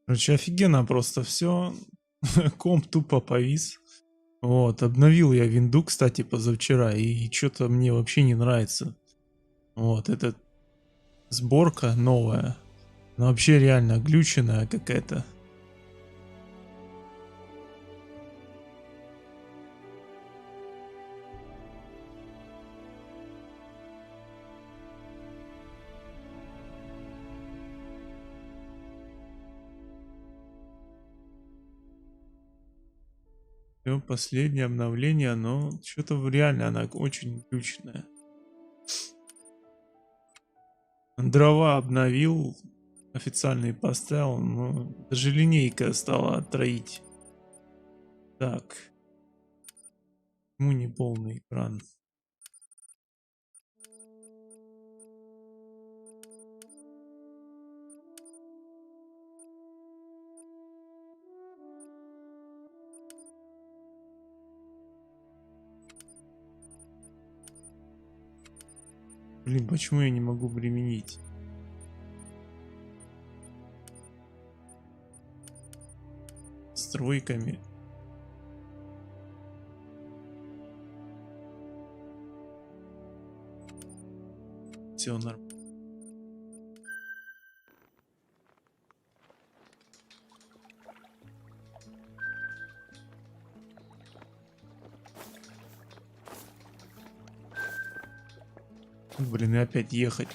Короче, офигенно просто все. Комп тупо повис. Вот, обновил я винду, кстати, позавчера, и что-то мне вообще не нравится. Вот, эта сборка новая. Она вообще реально глюченная какая-то. Всё, последнее обновление, но что-то реально она очень глючная. Дрова обновил, официальный поставил, но даже линейка стала троить. Так, почему не полный экран? Блин, почему я не могу применить? Стройками. Все нормально. Блин, и опять ехать.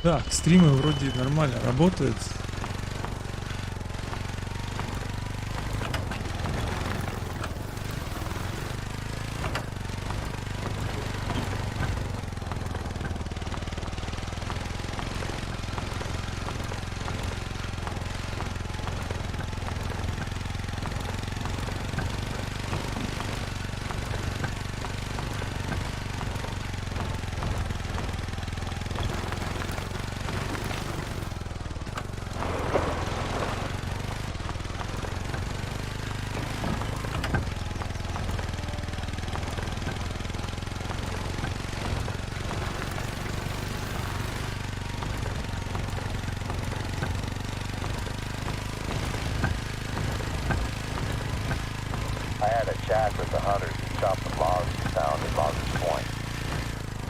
Так, стримы вроде нормально работают. Chat with the hunters who chopped the logs found at Loggers Point.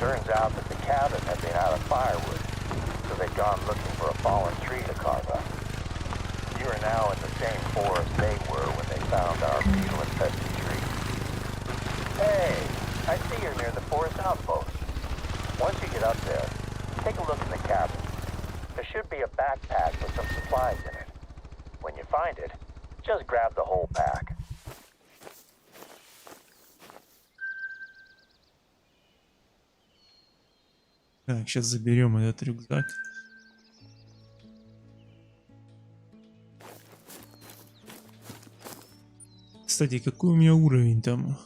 Turns out that the cabin had been out of firewood, so they'd gone looking for a fallen tree to carve up. You are now in the same forest they were when they found our beetle-infested tree. Hey, I see you're near the forest outpost. Once you get up there, take a look in the cabin. There should be a backpack with some supplies in it. When you find it, just grab the whole pack. Так, сейчас заберем этот рюкзак. Кстати, какой у меня уровень там?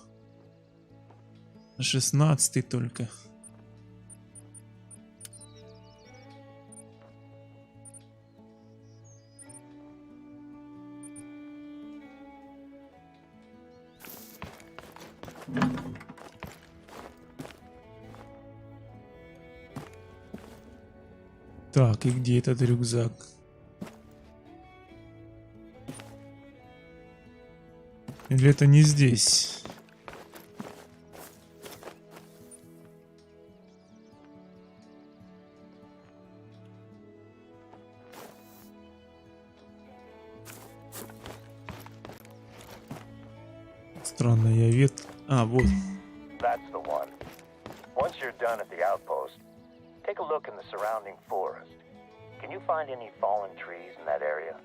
16 только. Так, и где этот рюкзак? Или это не здесь? Странно, я вет... А, вот. That's the one. Once you're done at the outpost, take a look in the surrounding forest. Can you find any fallen trees in that area?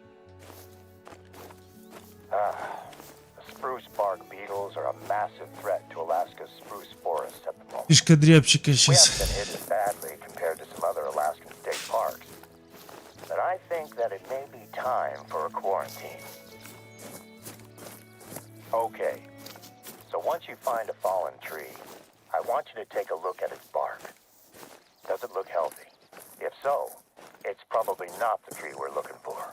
The spruce bark beetles are a massive threat to Alaska's spruce forests at the moment. Фишка дрябчика We сейчас. haven't been hit as badly compared to some other Alaskan state parks, but I think that it may be time for a quarantine. Okay, so once you find a fallen tree, I want you to take a look at its bark. Does it look healthy? If so, it's probably not the tree we're looking for.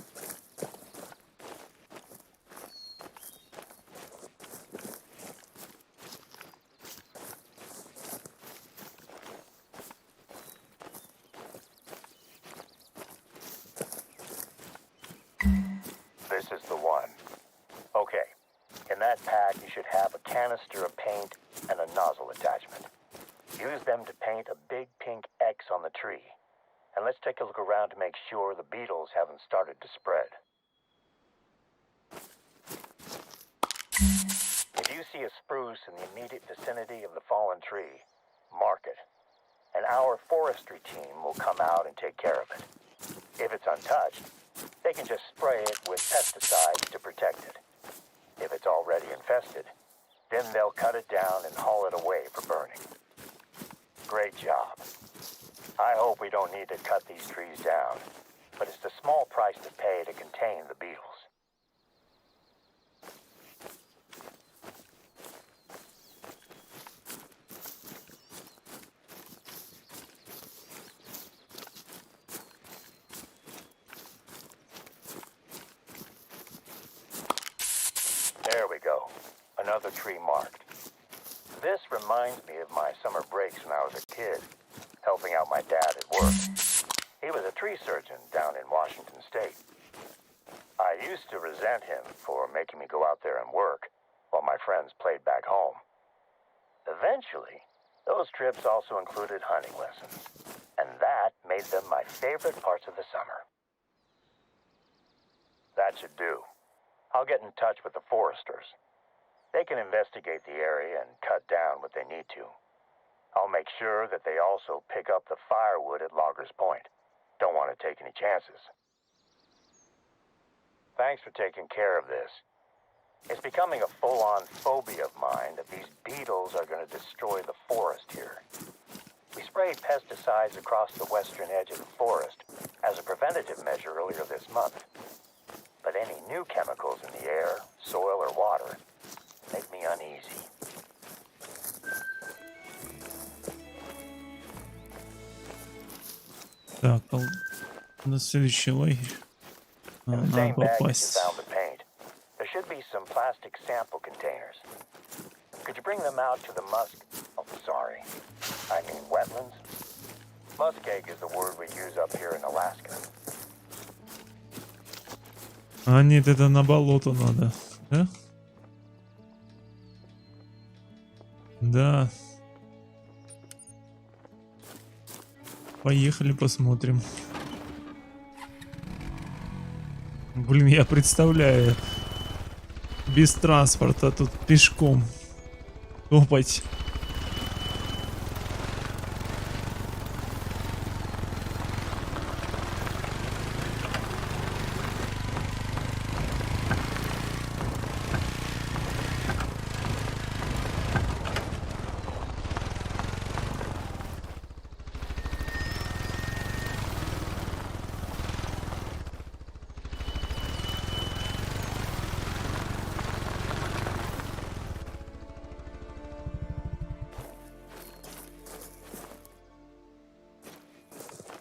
This is the one. Okay, in that pack you should have a canister of paint and a nozzle attachment. Use them to paint a big pink X on the tree. And let's take a look around to make sure the beetles haven't started to spread. If you see a spruce in the immediate vicinity of the fallen tree, mark it. And our forestry team will come out and take care of it. If it's untouched, they can just spray it with pesticides to protect it. If it's already infested, then they'll cut it down and haul it away for burning. Great job. I hope we don't need to cut these trees down, but it's the small price to pay to contain the beetles. There we go. Another tree marked. This reminds me of my summer breaks when I was a kid, helping out my dad at work. He was a tree surgeon down in Washington State. I used to resent him for making me go out there and work while my friends played back home. Eventually, those trips also included hunting lessons, and that made them my favorite parts of the summer. That should do. I'll get in touch with the foresters. They can investigate the area and cut down what they need to. I'll make sure that they also pick up the firewood at Loggers Point. Don't want to take any chances. Thanks for taking care of this. It's becoming a full-on phobia of mine that these beetles are going to destroy the forest here. We sprayed pesticides across the western edge of the forest as a preventative measure earlier this month. But any new chemicals in the air, soil, or water make me uneasy. Так, на следующий лагерь. In the Надо same bag that you попасть. found the paint, there should be some plastic sample containers. Could you bring them out to the wetlands? Muskeg is the word we use up here in Alaska. А нет, это на болото надо, да? Да. Поехали посмотрим. Блин, я представляю, без транспорта тут пешком топать.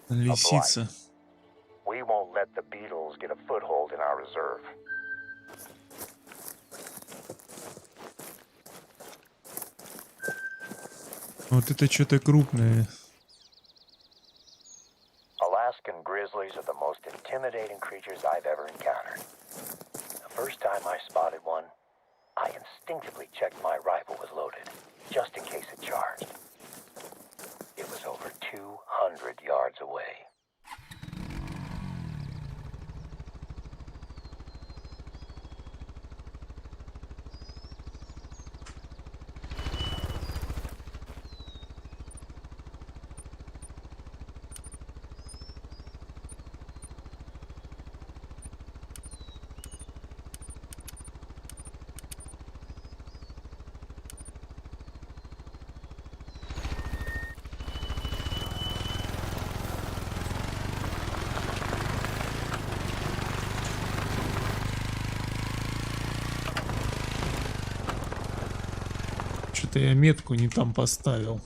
Лисица. We won't let the beetles get a foothold in our reserve. Вот это что-то крупное. Alaskan grizzlies are the most intimidating creatures I've ever encountered. The first time I spotted one, I instinctively checked my rifle was loaded, just in case it charged. It was over 200 yards away. Что-то я метку не там поставил.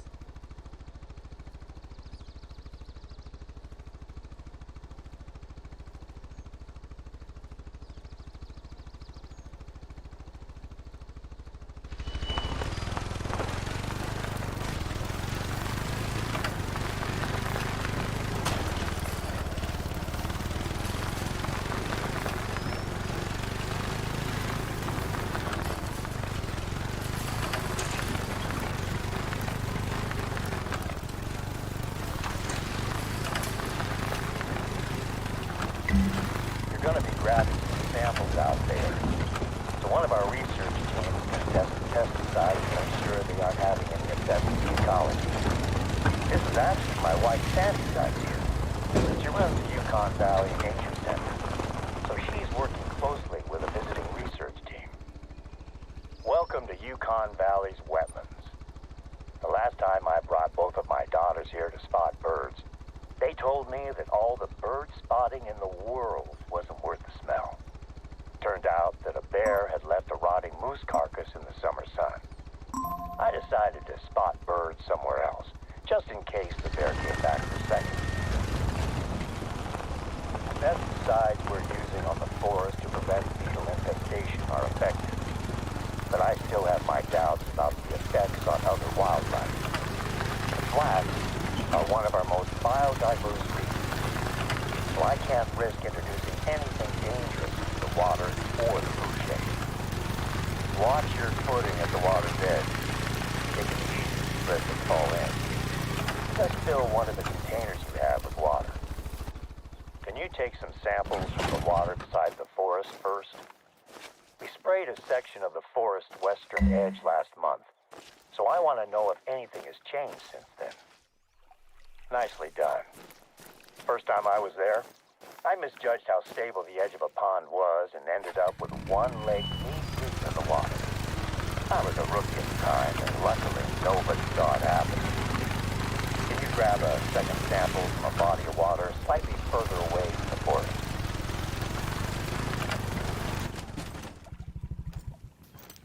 You're going to be grabbing some samples out there. So one of our research teams is going to test the pesticides to make sure they aren't having any effect on the ecology. This is actually my wife Sandy's idea. She runs the Yukon Valley Nature Center, so she's working closely with a visiting research team. Welcome to Yukon Valley's wetlands. The last time I brought both of my daughters here to spot birds, they told me that all the bird spotting in the world wasn't worth the smell. Turned out that a bear had left a rotting moose carcass in the summer sun. I decided to spot birds somewhere else, just in case the bear came back for seconds. The pesticides we're using on the forest to prevent beetle infestation are effective, but I still have my doubts about the effects on other wildlife. The flats are one of our most biodiverse regions, so I can't risk introducing anything dangerous into the water or the food chain. Watch your footing at the water's edge. It can be easy to slip and fall in. Just fill one of the containers you have with water. Can you take some samples from the water beside the forest first? We sprayed a section of the forest western edge last month, so I want to know if anything has changed since then. Nicely done. First time I was there, I misjudged how stable the edge of a pond was and ended up with one leg knee-deep in the water. I was a rookie at the time, and luckily nobody saw it happen. Can you grab a second sample from a body of water slightly further away from the forest?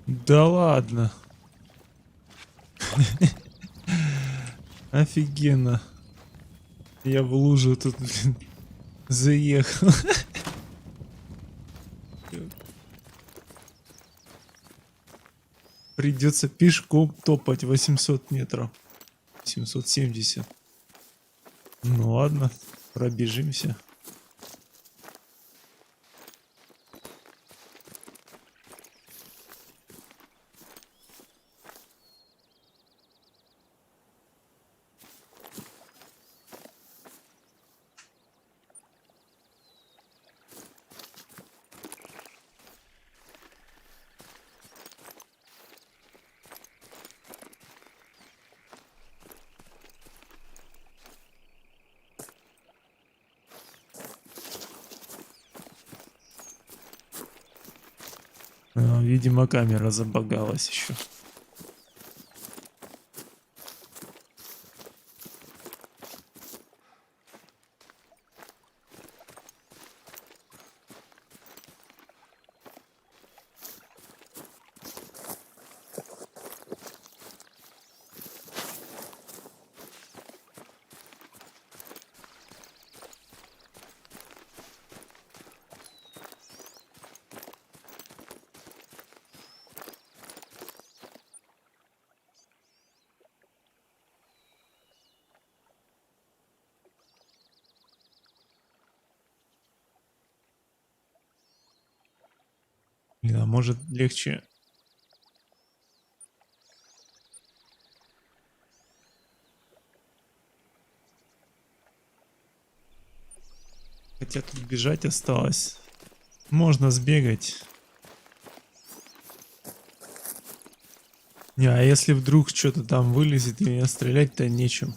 Да ладно. Офигенно. Я в лужу тут, блин, заехал. Придется пешком топать 800 метров. 770. Ну ладно, пробежимся. Видимо, камера забагалась еще. Блин, а может легче... Хотя тут бежать осталось. Можно сбегать. Не, а если вдруг что-то там вылезет, и меня стрелять-то нечем.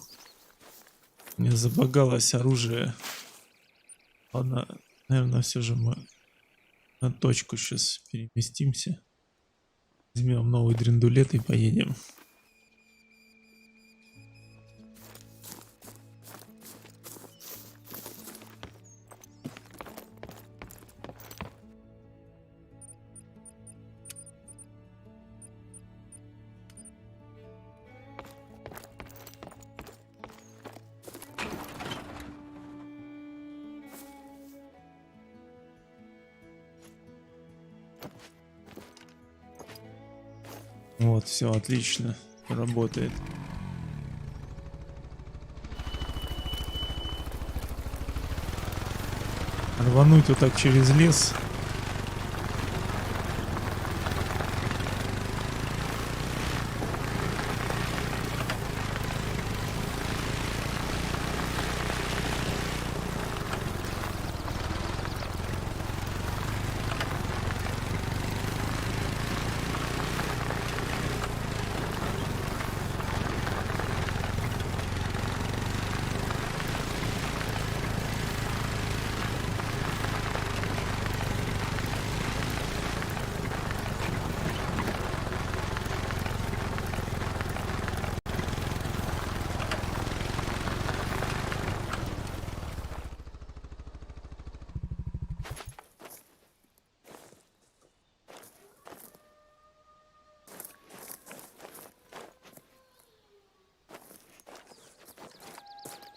Мне забагалось оружие. Ладно, наверное, все же мы на точку сейчас переместимся. Возьмем новый дрендулет и поедем. Вот, все отлично, работает. Рвануть вот так через лес.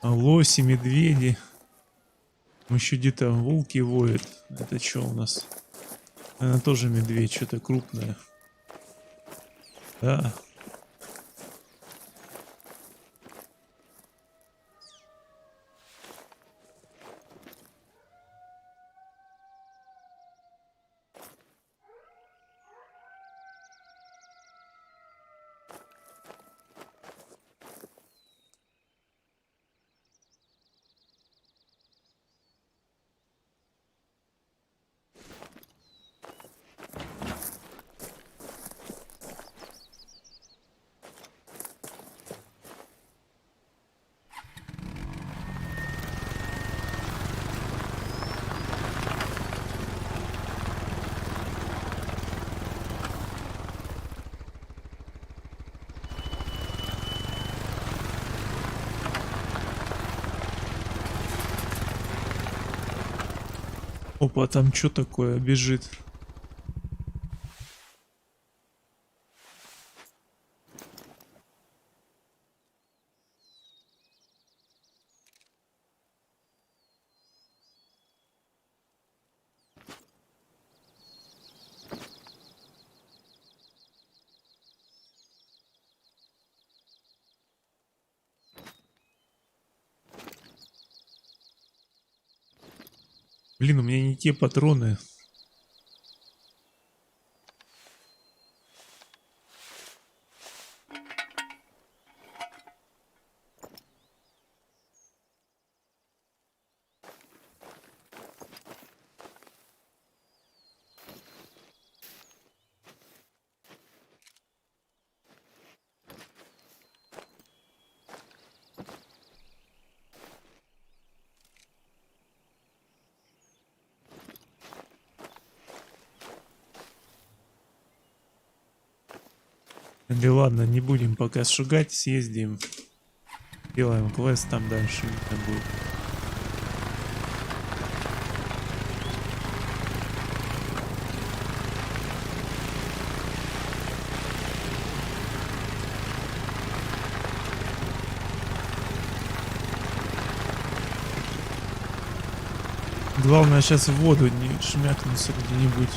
Лоси, медведи. Еще где-то волки воют. Это что у нас? Она тоже медведь, что-то крупное. Да. Опа, там что такое бежит? Блин, у меня не те патроны. Да ладно, не будем пока шугать, съездим. Делаем квест, там дальше видно будет. Главное сейчас в воду не шмякнуться где-нибудь.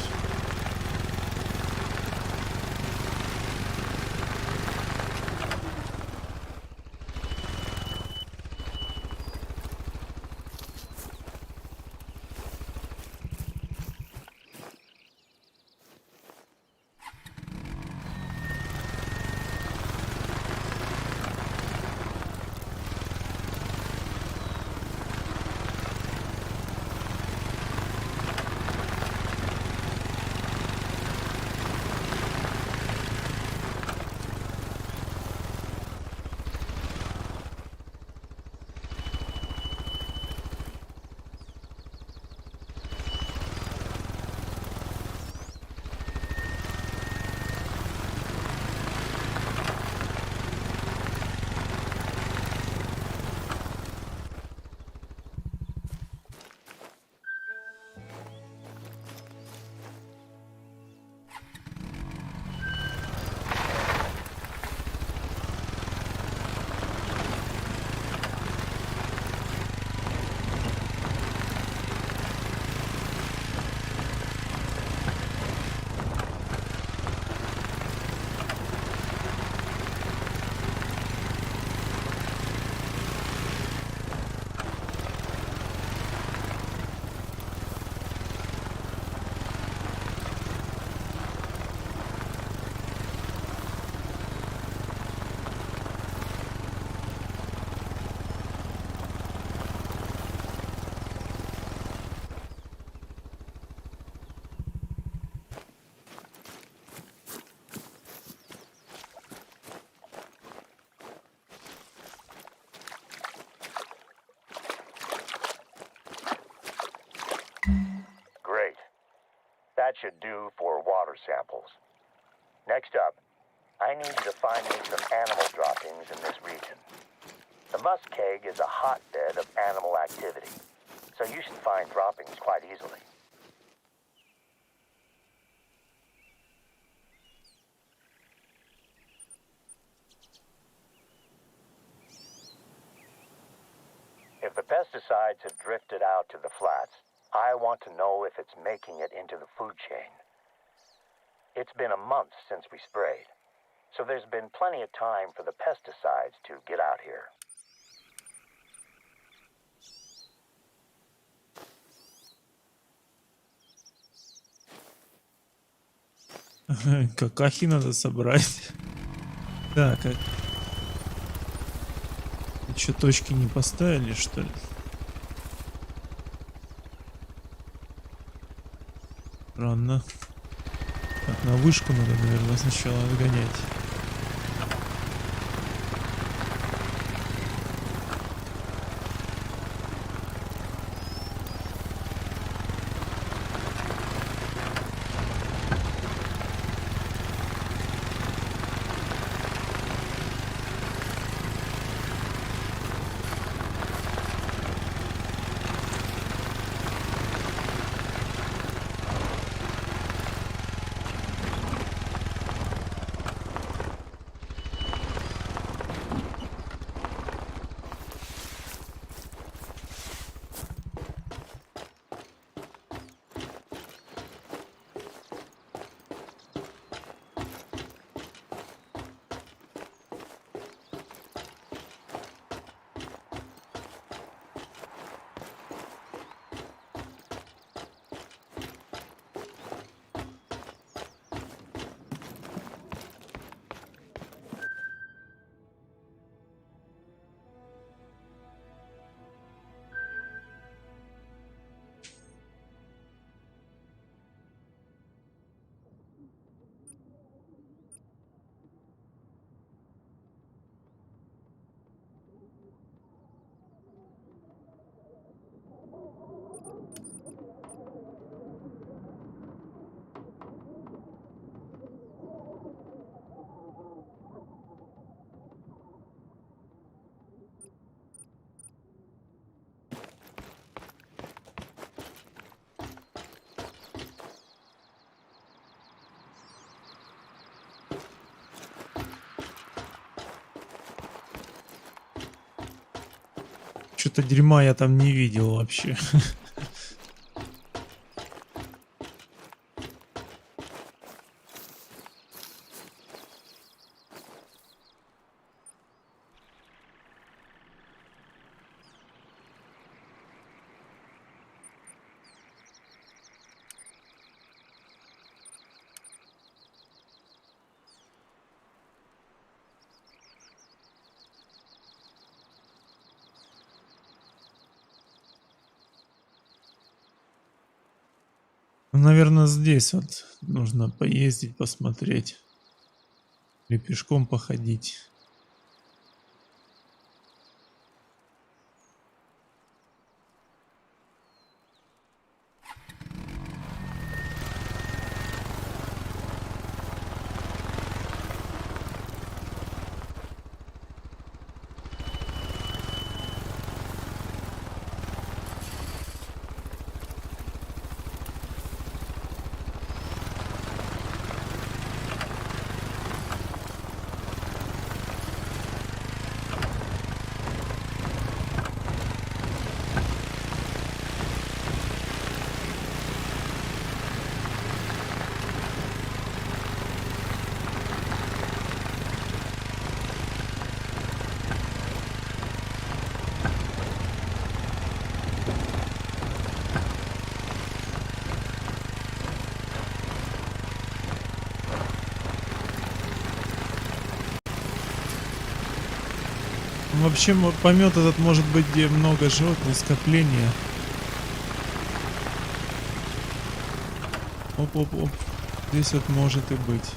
Great. That should do for water samples. Next up, I need you to find me some animal droppings in this region. The musk keg is a hotbed of animal activity, so you should find droppings quite easily. If the pesticides have drifted out to the flats, I want to know if it's making it into the food chain. It's been a month since we sprayed, so there's been plenty of time for the pesticides to get out here. Какахи надо собрать. Так, а... Что, точки не поставили, что ли? Странно. Так, на вышку надо, наверное, сначала отгонять. что-то дерьма я там не видел вообще. Наверное, здесь вот нужно поездить, посмотреть. Или пешком походить. Вообще помет этот может быть, где много животных, скопления. Оп-оп-оп. Здесь вот может и быть.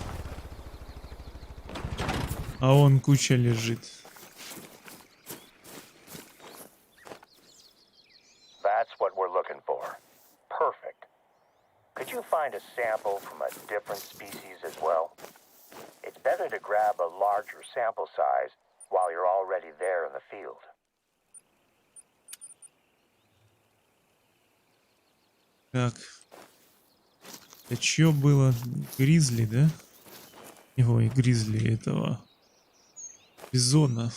А он куча лежит. That's what we're looking for. Perfect. Could you find a sample from a different species as well? It's better to grab a larger sample size while you're already there in the field. Так. Это чё было? Гризли, да? Ой, гризли этого. Бизона.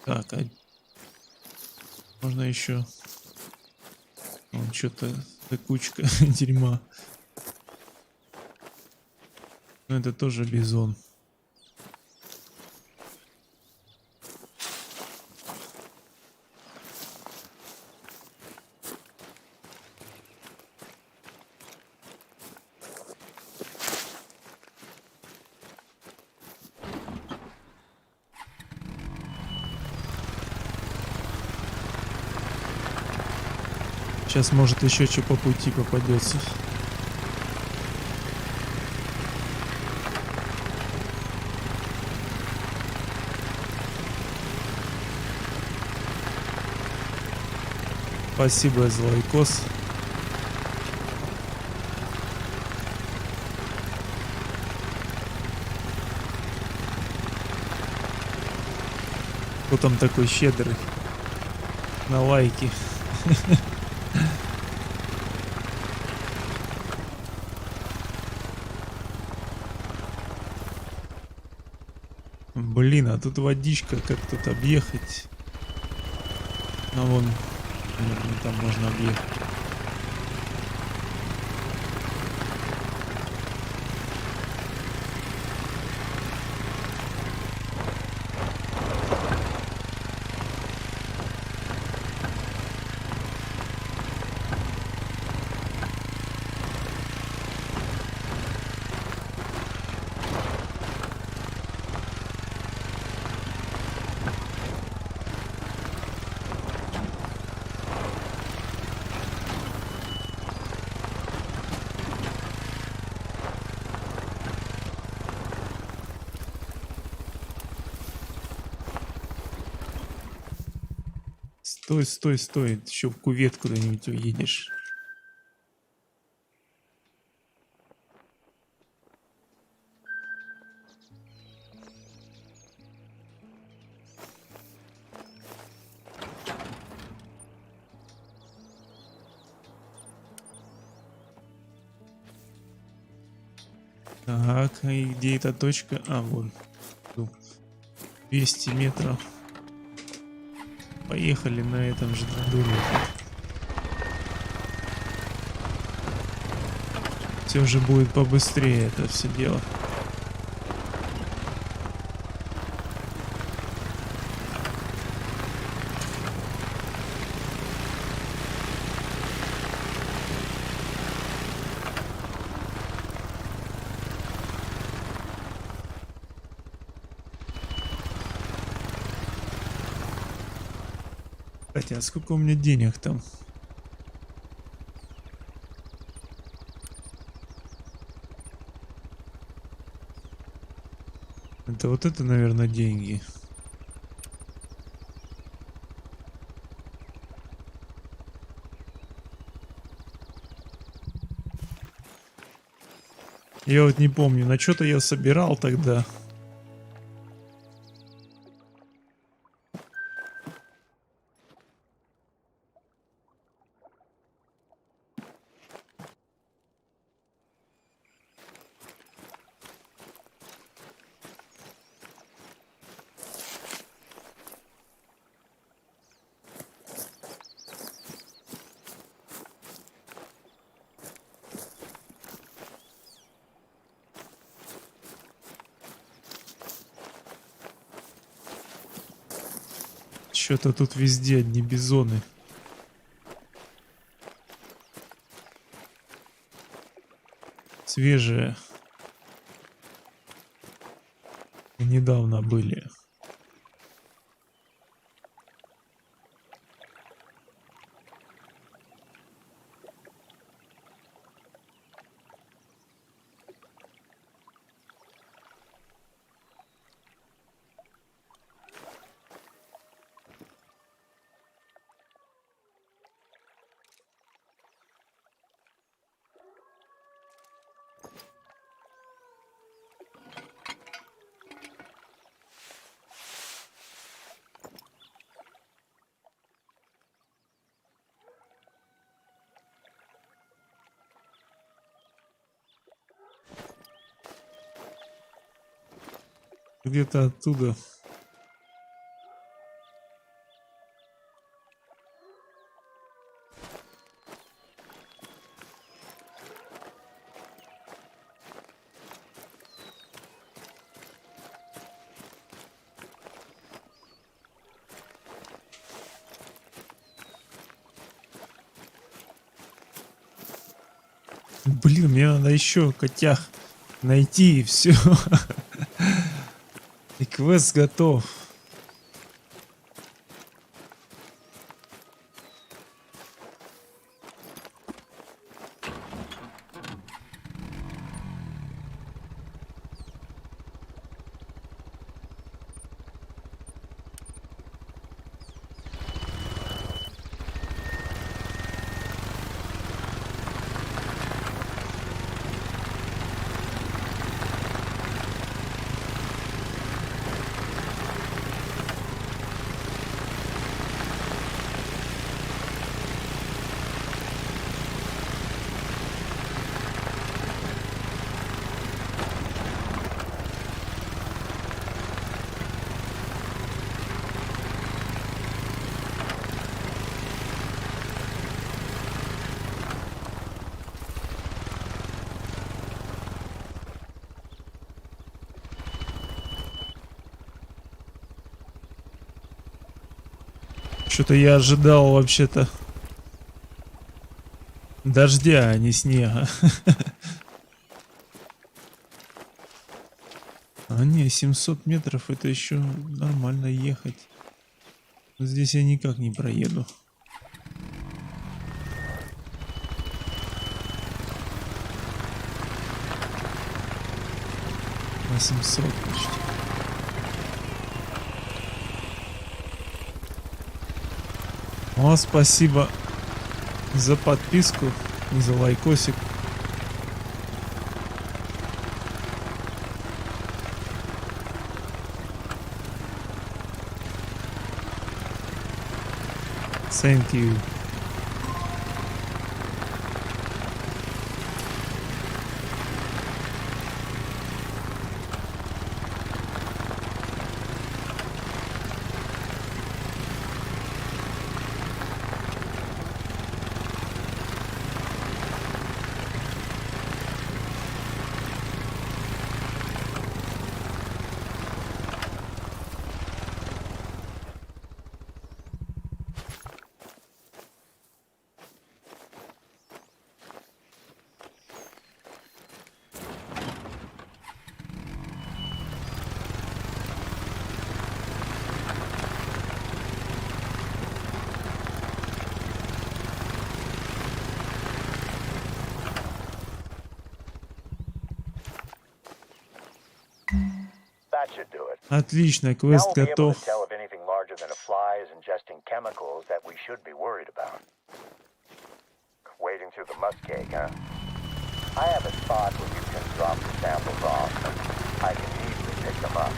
Так, а можно еще... Вон что-то... кучка дерьма. Но это тоже бизон. Сейчас, может, еще что по пути попадется. Спасибо за лайкос. Кто там такой щедрый на лайки? Блин, а тут водичка, как тут объехать? А вон, наверное, там можно объехать. Стой, стой, стой. Ты еще в кувет куда-нибудь уедешь. Так, и где эта точка? А, вон. 200 метров. Поехали на этом же домике. Все же будет побыстрее это все дело. Кстати, а сколько у меня денег там? Это вот это, наверное, деньги. Я вот не помню, на что-то я собирал тогда. Что-то тут везде одни бизоны. Свежие. Недавно были. Где-то оттуда. Блин, мне надо еще котях найти и все. И квест готов. Что-то я ожидал вообще-то дождя, а не снега. А не, 700 метров это еще нормально ехать. Здесь я никак не проеду. На 700 почти. О, спасибо за подписку и за лайкосик. Thank you. That should do it. Отлично, Now квест we'll be able готов. to tell if anything larger than a fly is ingesting chemicals that we should be worried about. Wading through the muskeg, huh? I have a spot where you can drop the samples off. I can easily pick them up.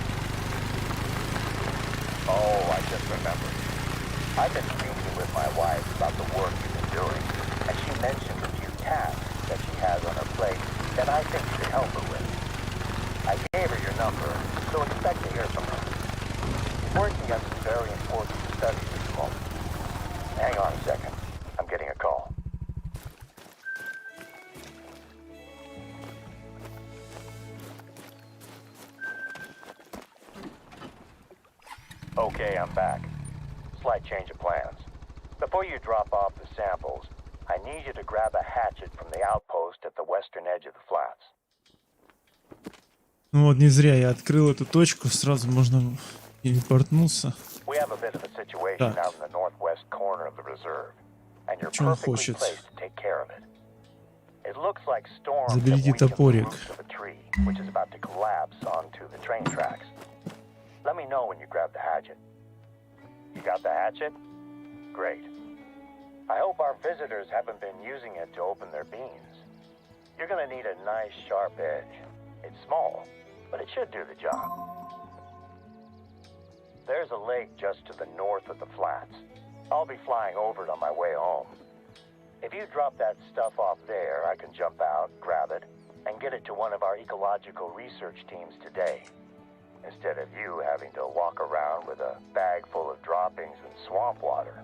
Oh, I just remembered. I've been speaking with my wife about the work you've been doing, and she mentioned a few tasks that she has on her plate that I think you could help her with. I gave her your number, so expect to hear from her. She's working on some very important studies at the moment. Hang on a second. I'm getting a call. Okay, I'm back. Slight change of plans. Before you drop off the samples, I need you to grab a hatchet from the outpost at the western edge of the flats. Ну вот, не зря я открыл эту точку, сразу можно телепортнуться. We have a bit of a situation out in the northwest corner of the reserve, and you're Чё он perfectly хочет? placed to take care of it. It looks like storms have Заберите weakened the топорик. roots of a tree, which is about to collapse onto the train tracks. Let me know when you grab the hatchet. You got the hatchet? Great. I hope our visitors haven't been using it to open their beans. You're gonna need a nice sharp edge. It's small, but it should do the job. There's a lake just to the north of the flats. I'll be flying over it on my way home. If you drop that stuff off there, I can jump out, grab it, and get it to one of our ecological research teams today, instead of you having to walk around with a bag full of droppings and swamp water.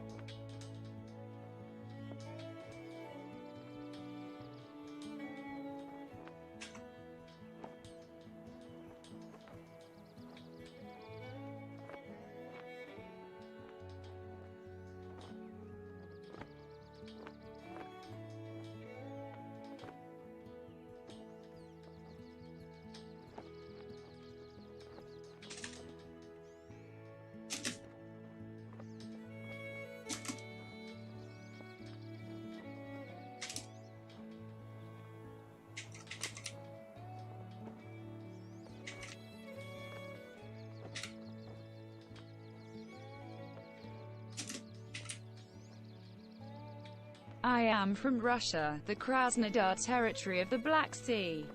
I am from Russia, the Krasnodar territory of the Black Sea.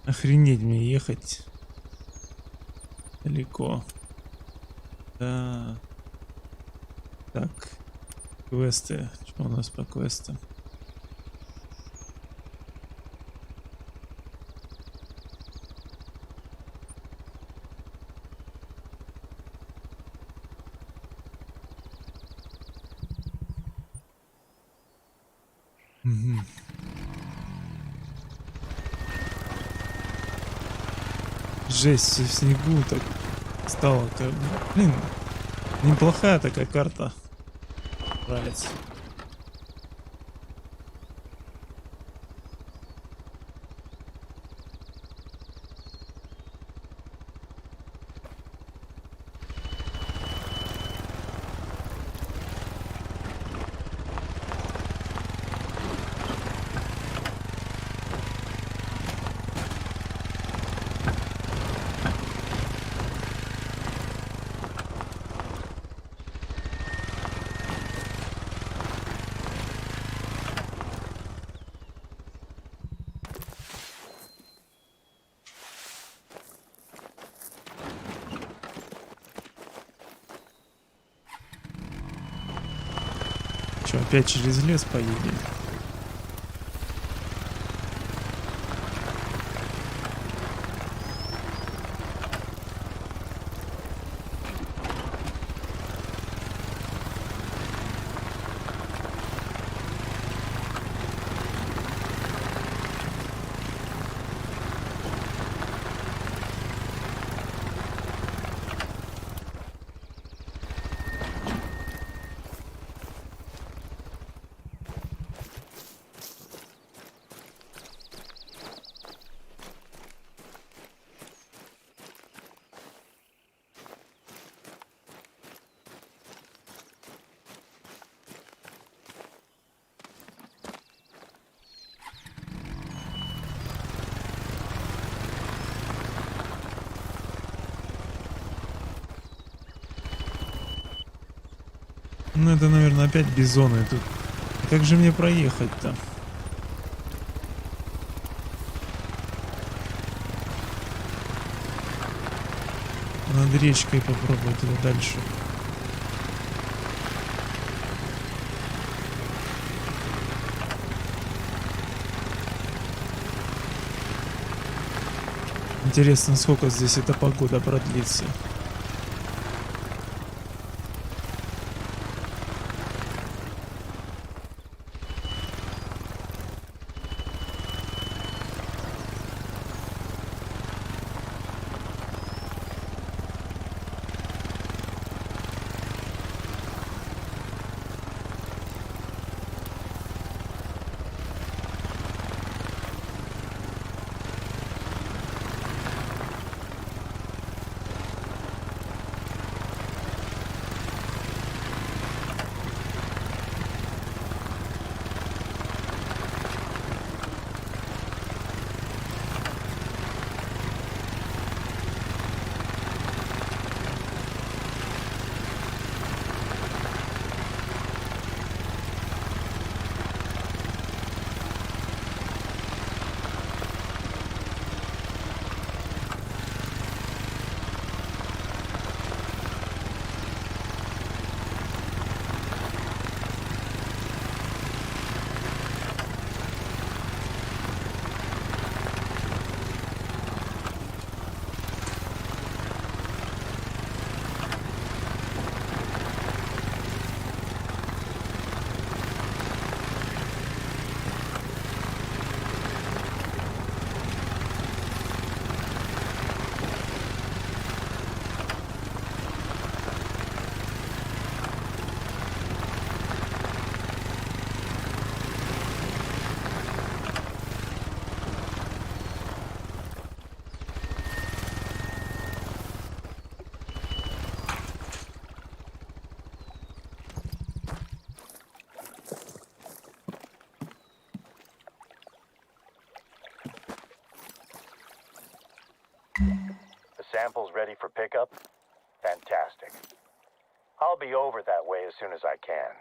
Охренеть мне ехать далеко. Да. Так. Квесты. Что у нас по квестам? Угу. Жесть, все в снегу так стало. Блин, неплохая такая карта. нравится. Что, опять через лес поедем? Ну это, наверное, опять бизоны тут. Как же мне проехать-то? Над речкой попробовать туда дальше. Интересно, сколько здесь эта погода продлится. The samples ready for pickup? Fantastic. I'll be over that way as soon as I can.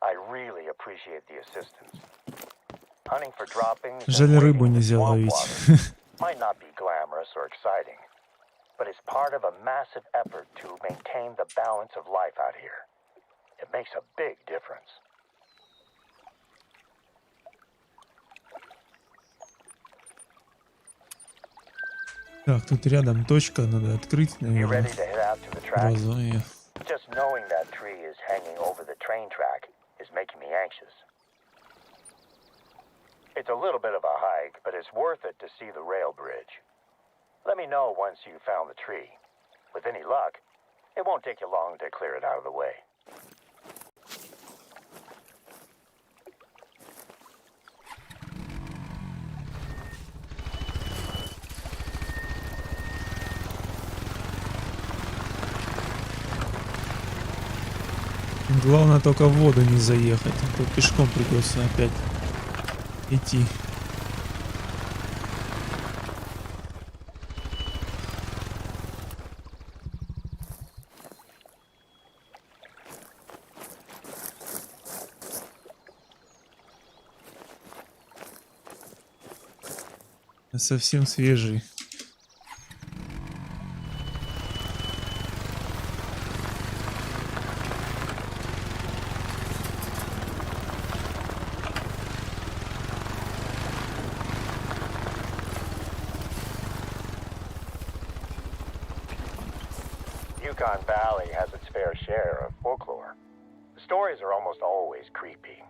I really appreciate the assistance. Hunting for droppings and Жаль, рыбу wading the нельзя swamp ловить. water might not be glamorous or exciting, but it's part of a massive effort to maintain the balance of life out here. It makes a big difference. Так, тут рядом точка, надо открыть, You наверное. ready to head out to the track? Розовая. Just knowing that tree is hanging over the train track is making me anxious. It's a little bit of a hike, but it's worth it to see the rail bridge. Let me know once you've found the tree. With any luck, it won't take you long to clear it out of the way. Главное только в воду не заехать, а то пешком придется опять идти. Совсем свежий. Yukon Valley has its fair share of folklore. The stories are almost always creepy.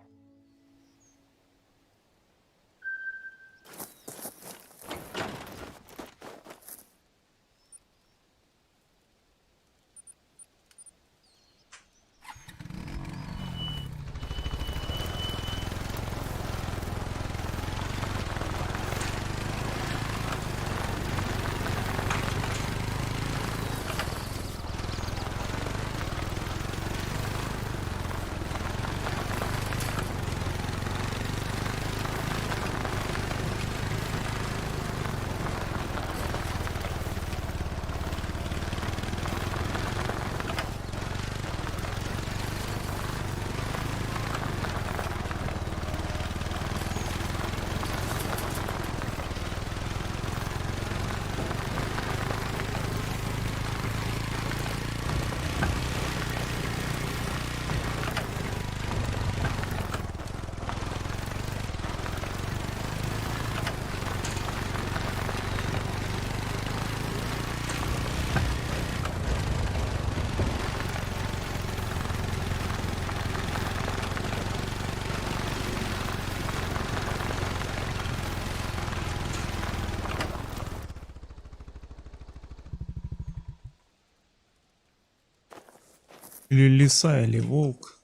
Или лиса, или волк.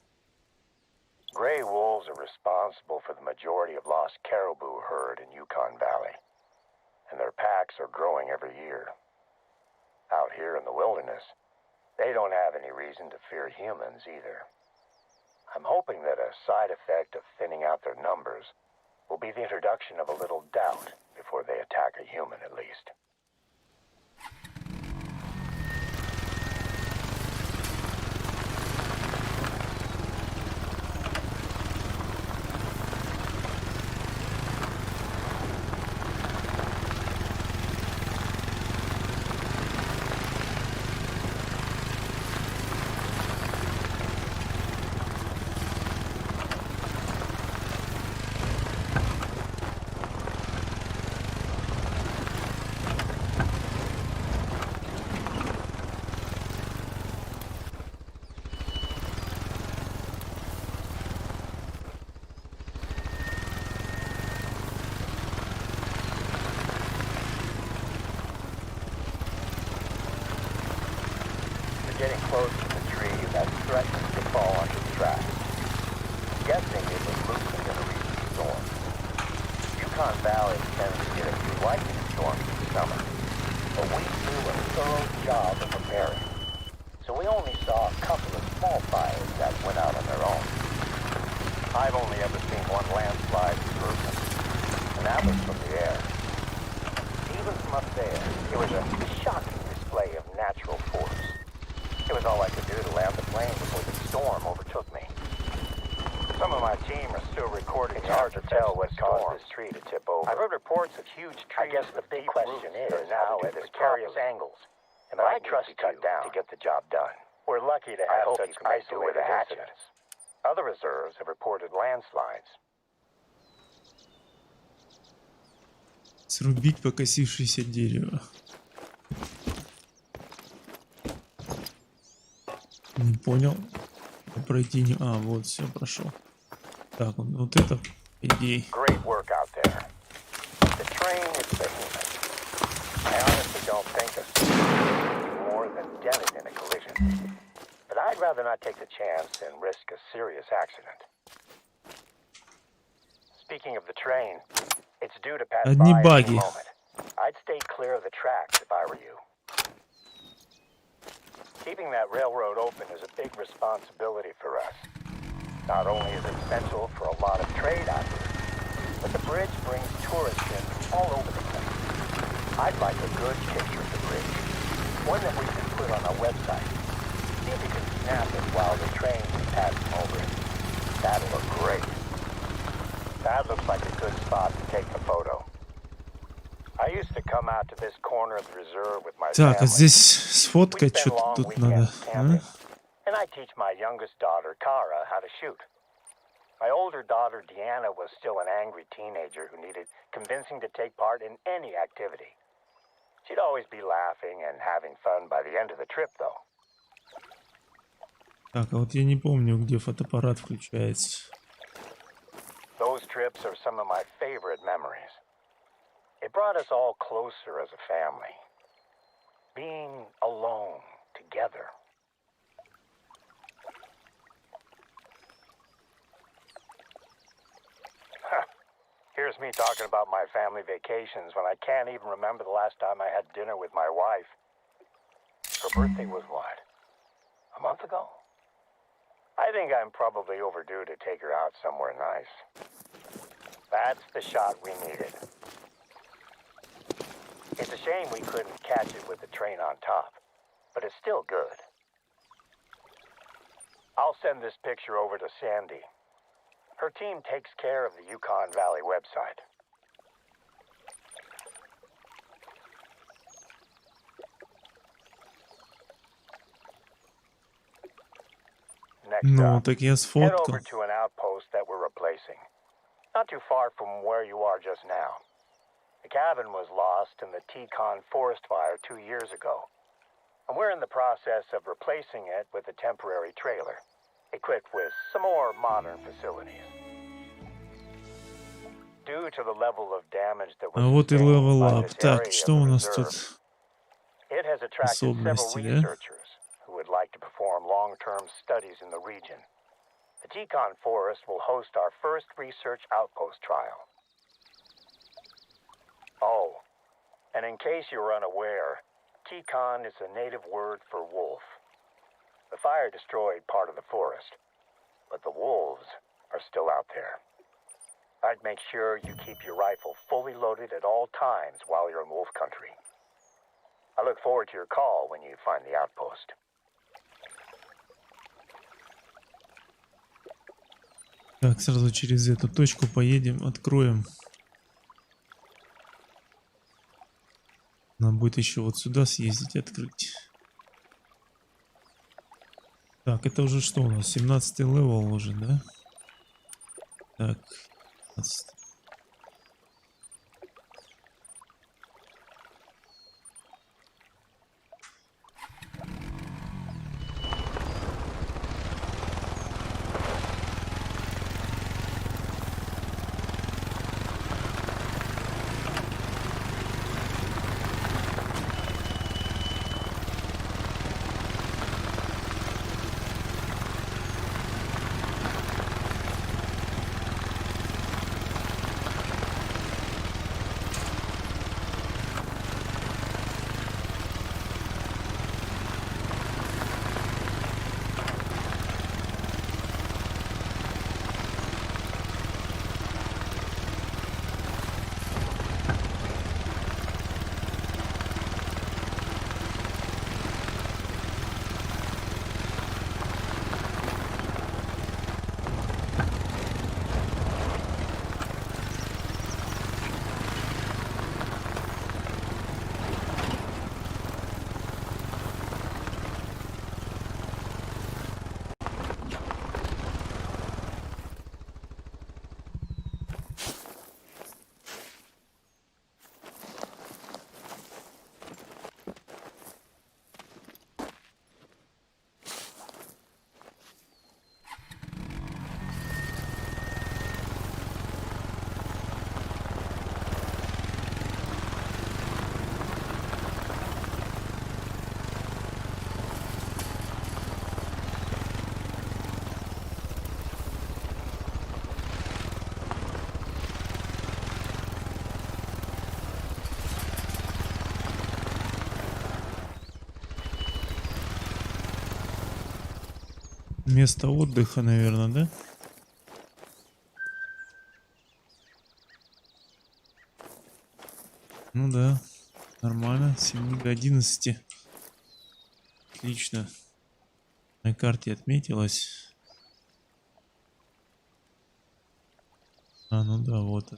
Gray wolves are responsible for the majority of lost caribou herd in Yukon Valley, and their packs are growing every year. Out here in the wilderness, they don't have any reason to fear humans either. I'm hoping that a side effect of thinning out their numbers will be the introduction of a little doubt before they attack a human, at least. Getting close to the tree that threatens to fall onto the track. Guessing it was loosened in a recent storm. Yukon Valley tends to get a few lightning storms in the summer, but we do a thorough job of preparing. So we only saw a couple of small fires that went out on their own. I've only ever seen one landslide in person, and that was from the air. Even from up there, it was a shocking display of natural force. It was all I could do to land the plane before the storm overtook me. Some of my team are still recording. It's hard to tell what caused this tree to tip over. I've heard reports of huge trees. I guess the big question is now at precarious angles, and I trust you cut down to get the job done. We're lucky to have such isolated incidents. Other reserves have reported landslides. Срубить покосившееся дерево. Не понял. Пройти не... А, вот, все, прошел. Так, вот это идея. Great work out there. The train is behemoth. I honestly don't think the more than dented in a collision. But I'd rather not take the chance and risk a serious accident. Speaking of the train, it's due to pass Одни by at баги. any moment. I'd stay clear of the tracks if I were you. Keeping that railroad open is a big responsibility for us. Not only is it essential for a lot of trade out here, but the bridge brings tourists in from all over the place. I'd like a good picture of the bridge, one that we can put on our website. See if you can snap it while the train is passing over it. That'll look great. That looks like a good spot to take the photo. I used to come out to this corner of the reserve with my Так, а family. здесь We сфоткать spend что-то long тут надо. weekends camping, and I teach my youngest daughter, Kara, how to shoot. My older daughter, Deanna, was still an angry teenager who needed convincing to take part in any activity. She'd always be laughing and having fun by the end of the trip, though. Так, а вот я не помню, где фотоаппарат включается. Those trips are some of my favorite memories. It brought us all closer as a family. Being alone together. Here's me talking about my family vacations when I can't even remember the last time I had dinner with my wife. Her birthday was what? A month ago? I think I'm probably overdue to take her out somewhere nice. That's the shot we needed. It's a shame we couldn't catch it with the train on top, but it's still good. I'll send this picture over to Sandy. Her team takes care of the Yukon Valley website. Next Ну, up, так я head сфоткал. over to an outpost that we're replacing. Not too far from where you are just now. The cabin was lost in the Teton forest fire 2 years ago, and we're in the process of replacing it with a temporary trailer, equipped with some more modern facilities. Due to the level of damage that А was вот и sustained level by up. this Так, area что of у the нас reserve, тут? it has attracted several Способности, да? researchers who would like to perform long-term studies in the region. The Teton Forest will host our first research outpost trial. Oh, and in case you were unaware, Teton is a native word for wolf. The fire destroyed part of the forest, but the wolves are still out there. I'd make sure you keep your rifle fully loaded at all times while you're in wolf country. I look forward to your call when you find the outpost. Так, сразу через эту точку поедем, откроем. Нам будет еще вот сюда съездить, открыть. Так, это уже что у нас? 17-й левел уже, да? Так, 15. Место отдыха, наверное, да? Ну да, нормально. С 7 до 11. Отлично. На карте отметилось. А, ну да, вот.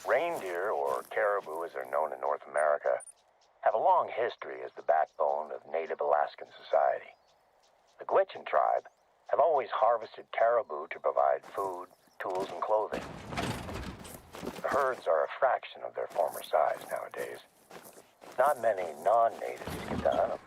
Reindeer, or caribou as they're known in North America, have a long history as the backbone of native Alaskan society. The Gwich'in tribe have always harvested caribou to provide food, tools, and clothing. The herds are a fraction of their former size nowadays. Not many non-natives get to hunt them.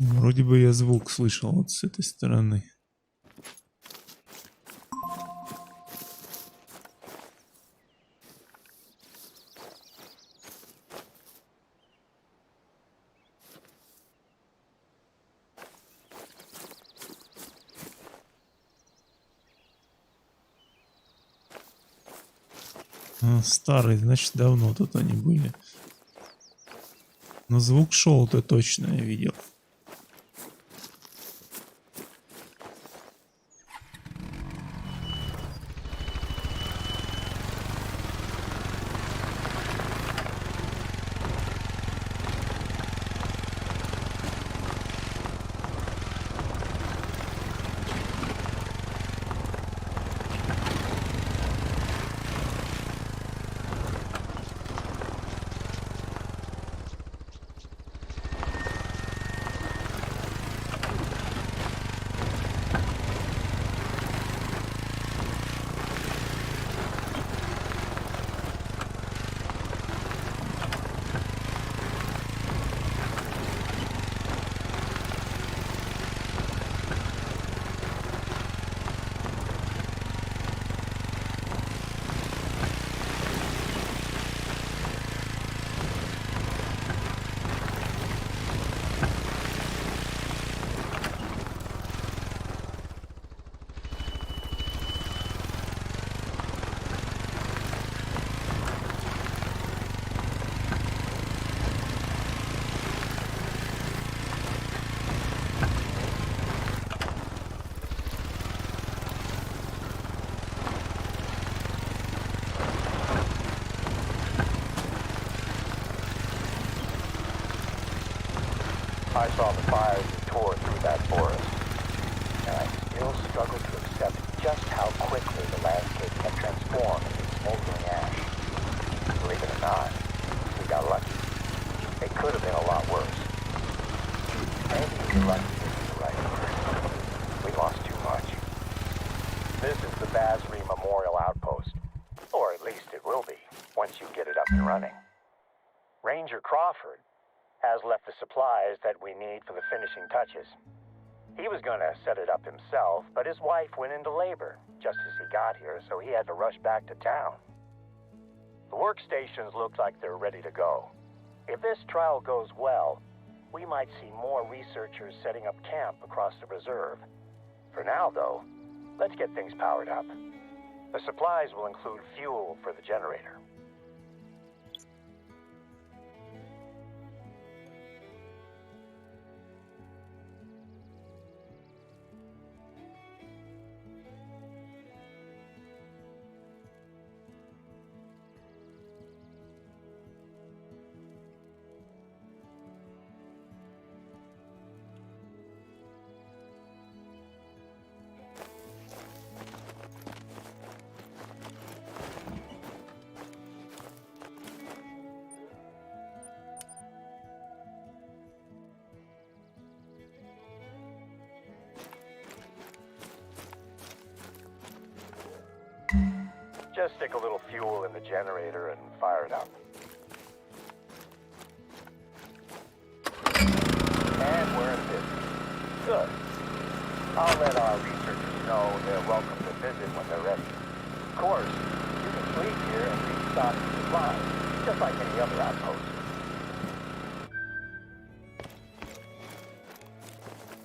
Вроде бы я звук слышал вот с этой стороны. А, старый, значит, давно тут они были. Но звук шел-то точно, я видел. I saw the fires that tore through that forest, and I still struggle to accept just how quickly the landscape can transform into smoldering ash. Believe it or not, we got lucky. It could have been a lot worse. Maybe lucky isn't the right word. We lost 2 up and running. Ranger Crawford has left the supplies that we need for the finishing touches. He was going to set it up himself, but his wife went into labor just as he got here, so he had to rush back to town. The workstations look like they're ready to go. If this trial goes well, we might see more researchers setting up camp across the reserve. For now, though, let's get things powered up. The supplies will include fuel for the generator. Just stick a little fuel in the generator and fire it up. And we're in business. Good. I'll let our researchers know they're welcome to visit when they're ready. Of course, you can sleep here and restock the supplies, just like any other outpost.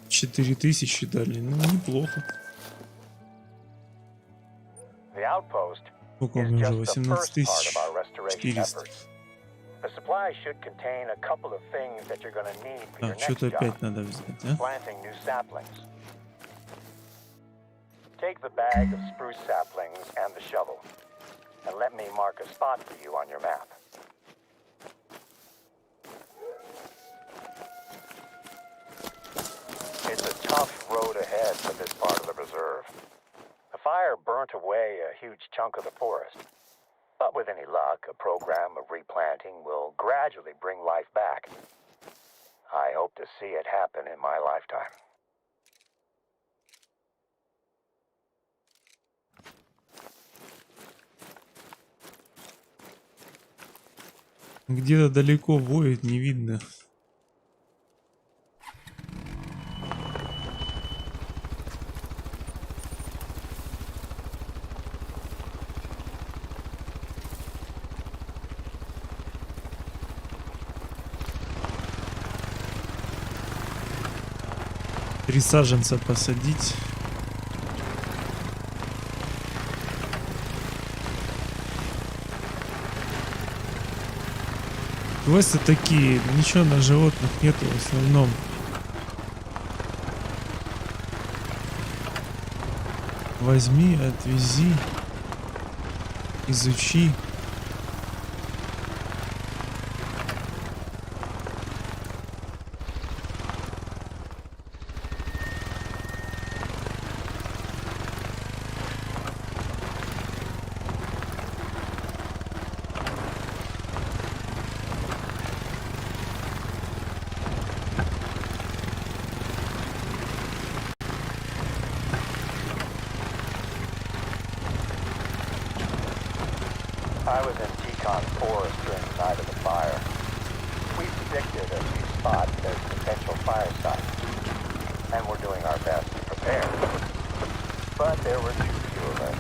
4000 дали, ну неплохо. The outpost Сколько у is меня уже? just the first part of 18400. our restoration efforts. The supply should contain a couple of things that you're going to need for your Так, next что-то job. опять надо взять, а? Planting new saplings. Take the bag of spruce saplings and the shovel, and let me mark a spot for you on your map. It's a tough road ahead for this part of the reserve. The fire burnt away a huge chunk of the forest. But with any luck, a program of replanting will gradually bring life back. I hope to see it happen in my lifetime. Где-то далеко воет, не видно. Три саженца посадить. Квесты такие, ничего на животных нету в основном. Возьми, отвези, изучи. I was in Teton Forest during the night of the fire. We predicted a few spots as potential fire sites, and we're doing our best to prepare. But there were too few of us,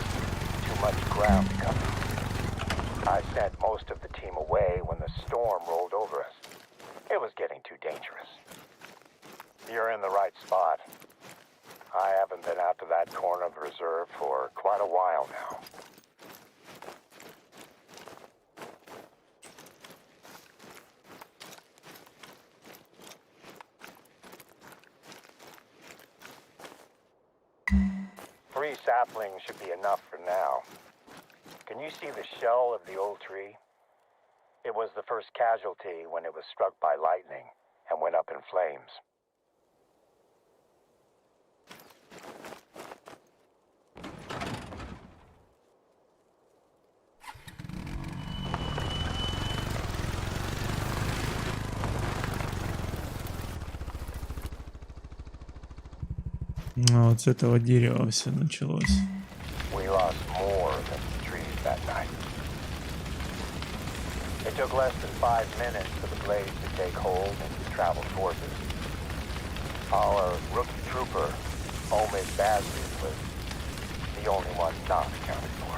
too much ground to cover. I sent most of the team away when the storm rolled over us. It was getting too dangerous. You're in the right spot. I haven't been out to that corner of the reserve for quite a while now. Three saplings should be enough for now. Can you see the shell of the old tree? It was the first casualty when it was struck by lightning and went up in flames. Ну, вот с этого дерева все началось. We lost more than the trees that night. It took less than 5 minutes for the blaze to take hold and travel towards us. Our rookie trooper, Omid Bazley, was the only one not accounted for.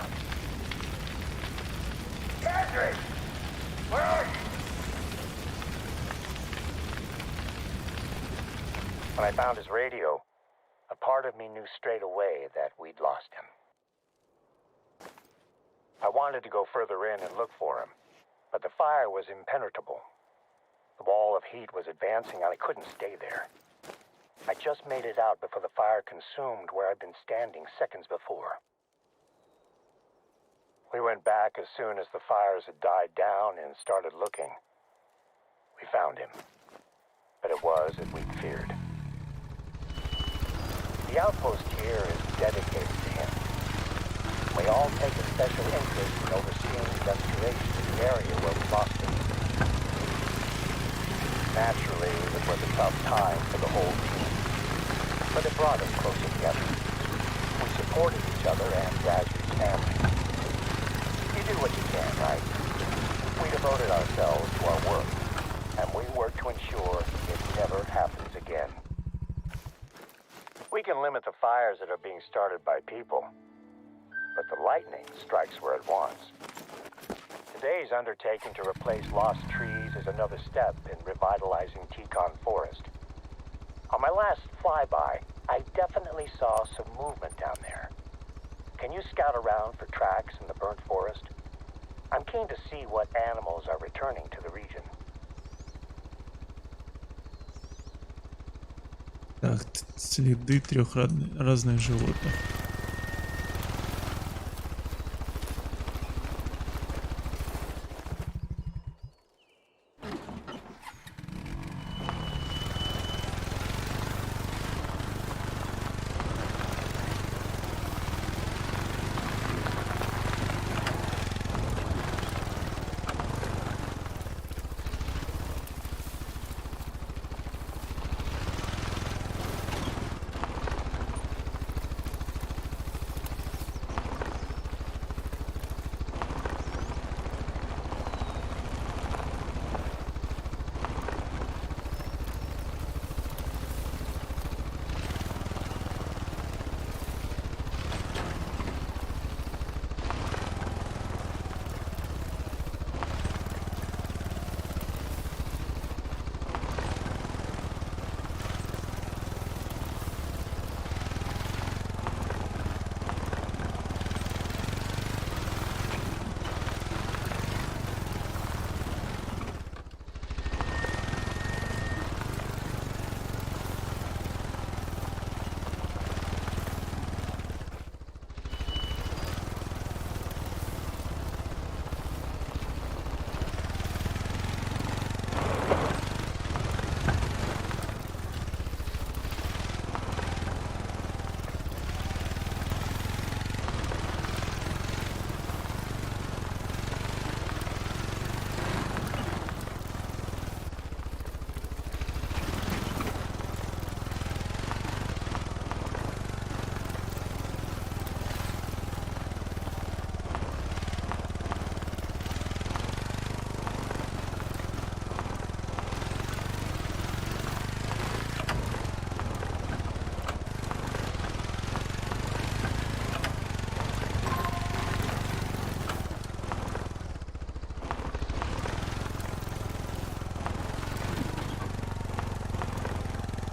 Kendrick! Where are you? When I found his radio, a part of me knew straight away that we'd lost him. I wanted to go further in and look for him, but the fire was impenetrable. The wall of heat was advancing and I couldn't stay there. I just made it out before the fire consumed where I'd been standing seconds before. We went back as soon as the fires had died down and started looking. We found him, but it was as we'd feared. The outpost here is dedicated to him. We all take a special interest in overseeing the restoration of the area where we lost him. Naturally, it was a tough time for the whole team, but it brought us closer together. We supported each other and Razzy's family. You do what you can, right? We devoted ourselves to our work, and we work to ensure it never happens again. We can limit the fires that are being started by people, but the lightning strikes where it wants. Today's undertaking to replace lost trees is another step in revitalizing Tekon Forest. On my last flyby, I definitely saw some movement down there. Can you scout around for tracks in the burnt forest? I'm keen to see what animals are returning to the region. Так, следы трех разных животных.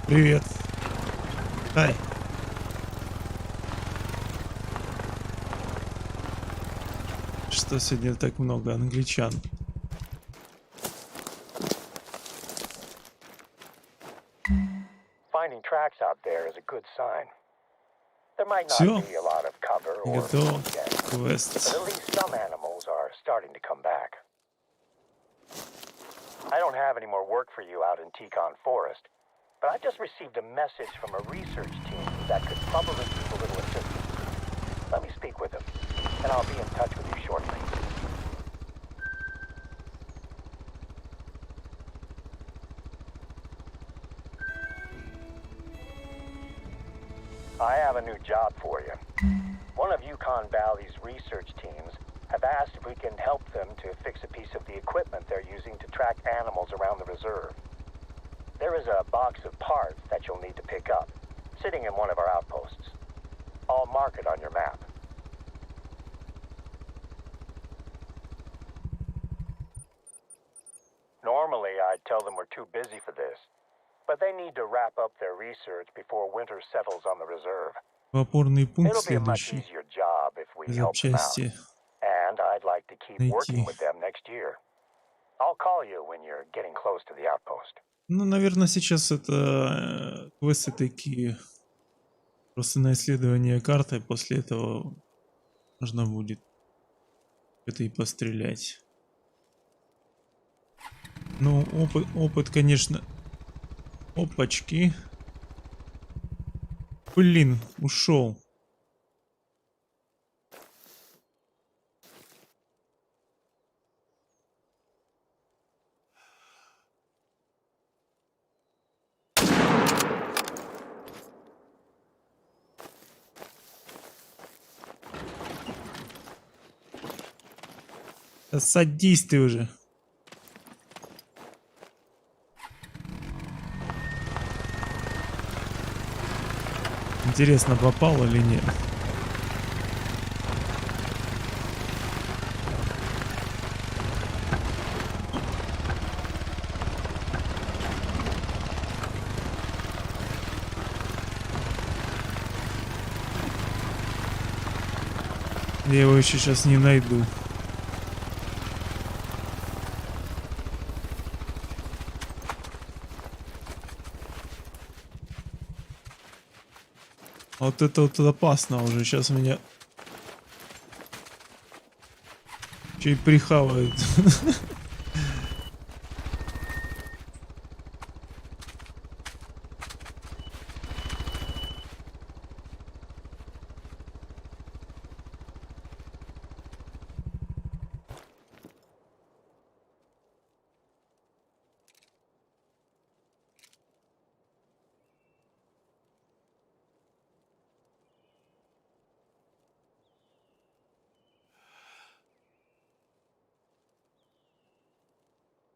Привет. Ай. Что сегодня так много англичан? Finding tracks out there is a good sign. There might not Всё. be a lot of cover or Готово. food yet, but Квест. at least some animals are starting to come back. I don't have any more work for you out in Tekon Forest, but I just received a message from a research team that could probably use a little assistance. Let me speak with them, and I'll be in touch with you shortly. I have a new job for you. One of Yukon Valley's research teams have asked if we can help them to fix a piece of the equipment they're using to track animals around the reserve. There is a box of parts that you'll need to pick up, sitting in one of our outposts. I'll mark it on your map. Normally, I'd tell them we're too busy for this, but they need to wrap up their research before winter settles on the reserve. Опорный пункт It'll be a much следующий. easier job if we help them out. Запчасти And I'd like to keep working найти. with them next year. I'll call you when you're getting close to the outpost. Ну, наверное, сейчас это квесты такие. Просто на исследование карты. После этого можно будет это и пострелять. Ну, опыт, конечно. Опачки. Блин, ушел. Да садись ты уже. Интересно, попал или нет? Я его еще сейчас не найду. Вот это вот опасно уже. Сейчас меня чуть прихавают.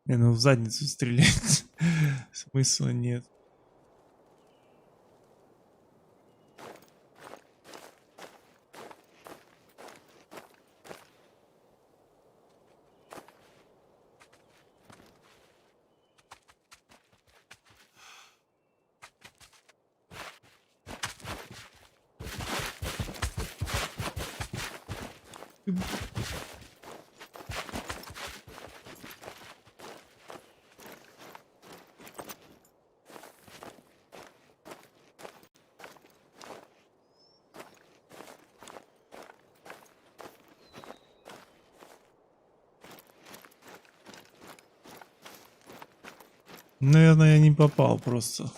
Не, ну в задницу стрелять смысла нет. Наверное, я не попал просто.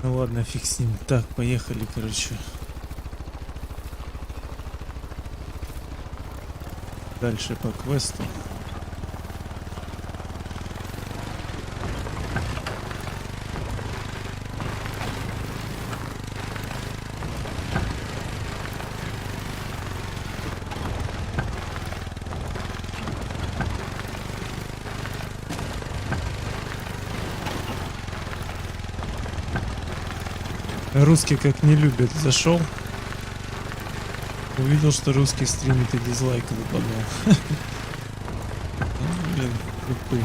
Ну ладно, фиг с ним. Так, поехали, короче. Дальше по квесту. Русские как не любят. Зашел. Увидел, что русский стримит и дизлайк выпадал. Блин, тупые.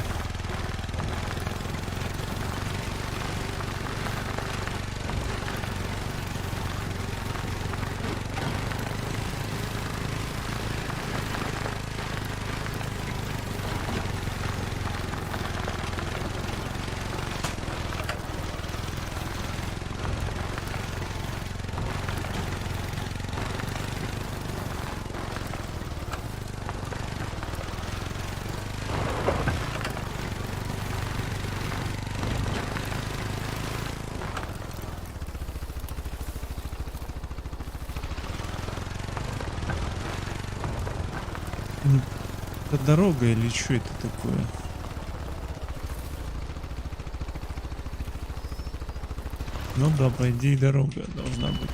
Это дорога или что это такое? Ну да, по идее дорога должна быть.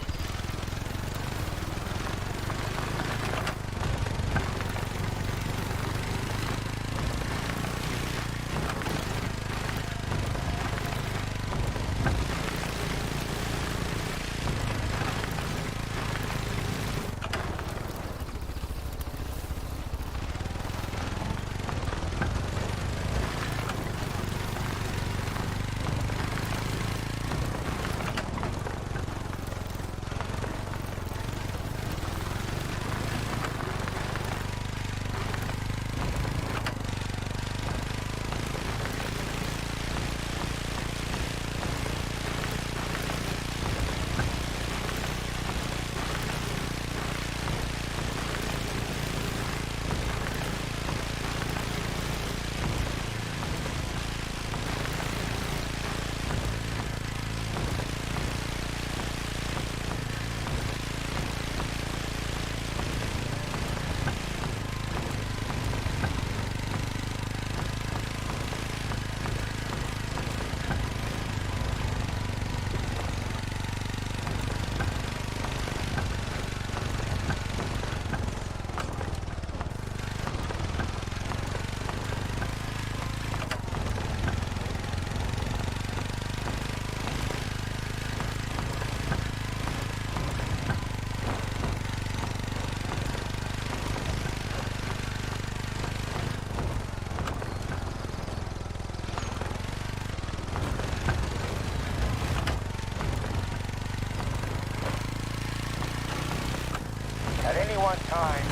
One time,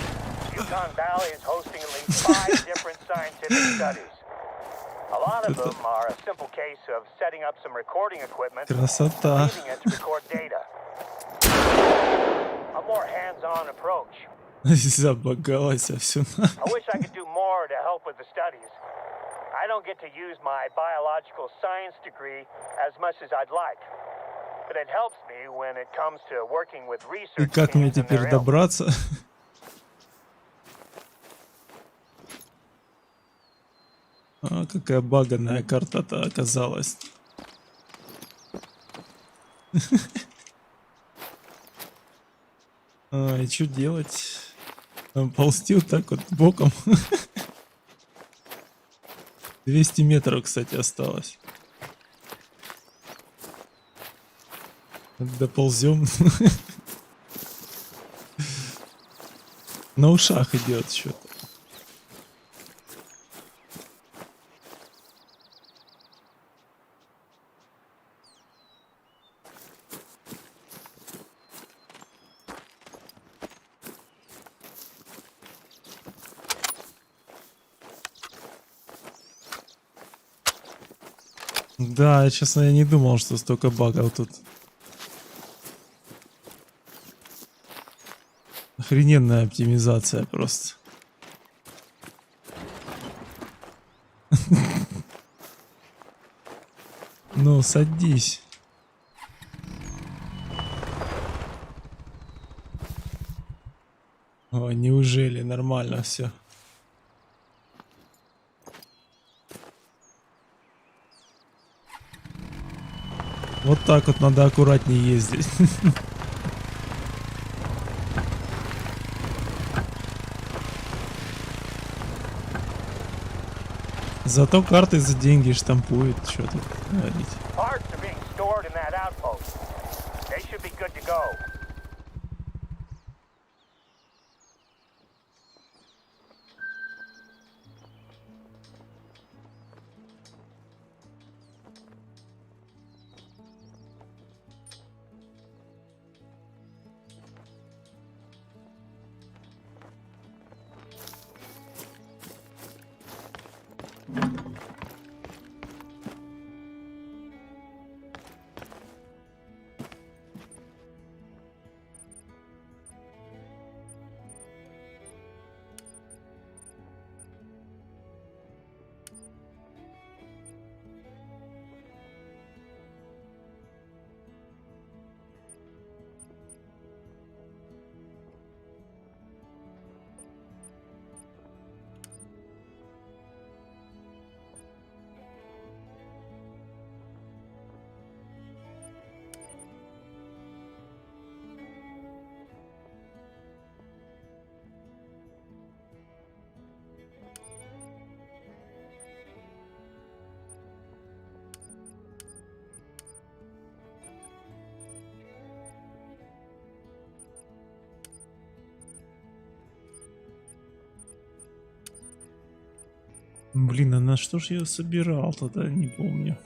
Yukon Valley is hosting at least 5 different scientific studies. A lot of them are a simple case of setting up some recording equipment and Красота. using it to record data. A more hands-on approach. Забагалась все. I wish I could do more to help with the studies. I don't get to use my biological science degree as much as I'd like. But it helps me when it comes to working with И research как мне teams and теперь their ilk. добраться? А, какая баганная карта-то оказалась. А, и что делать? Ползти вот так вот боком. 200 метров, кстати, осталось. Доползем. На ушах идет что-то. Да, честно, я не думал, что столько багов тут. Охрененная оптимизация просто. Ну, садись. О, неужели нормально все? Вот так вот надо аккуратнее ездить. Зато карты за деньги штампуют, что тут говорить. Parts are being stored in that outpost. They good to go. Блин, а на что ж я собирал тогда, не помню.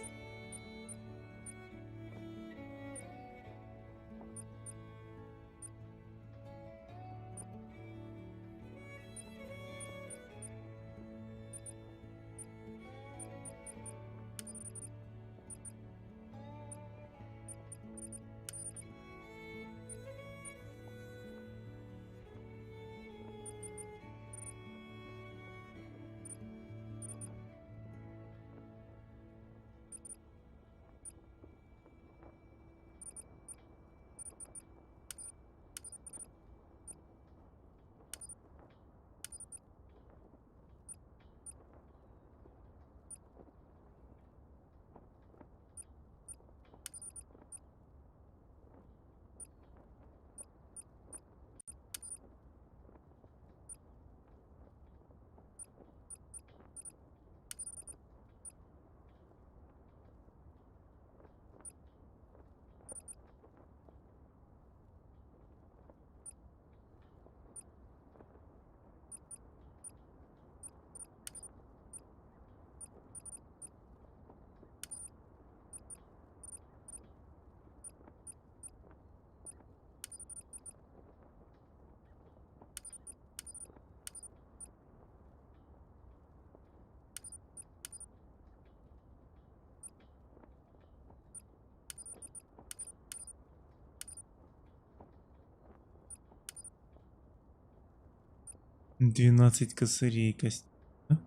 $12 косарей кость. Да,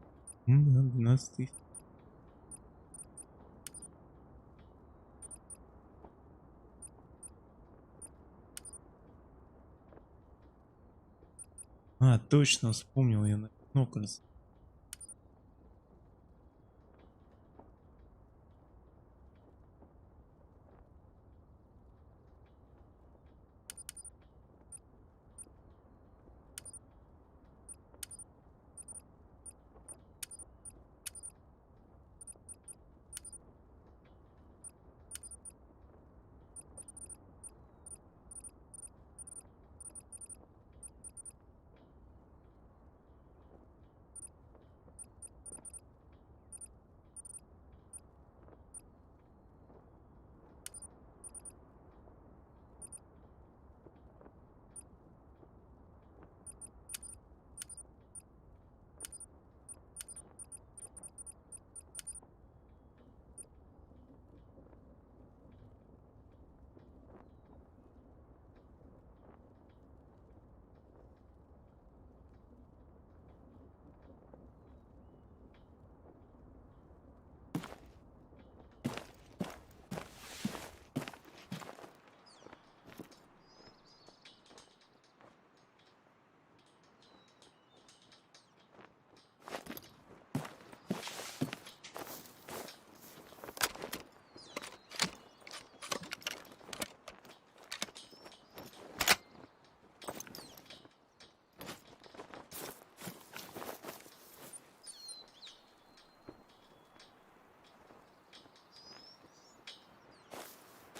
12 тысяч. А, точно, вспомнил я на Ноклес.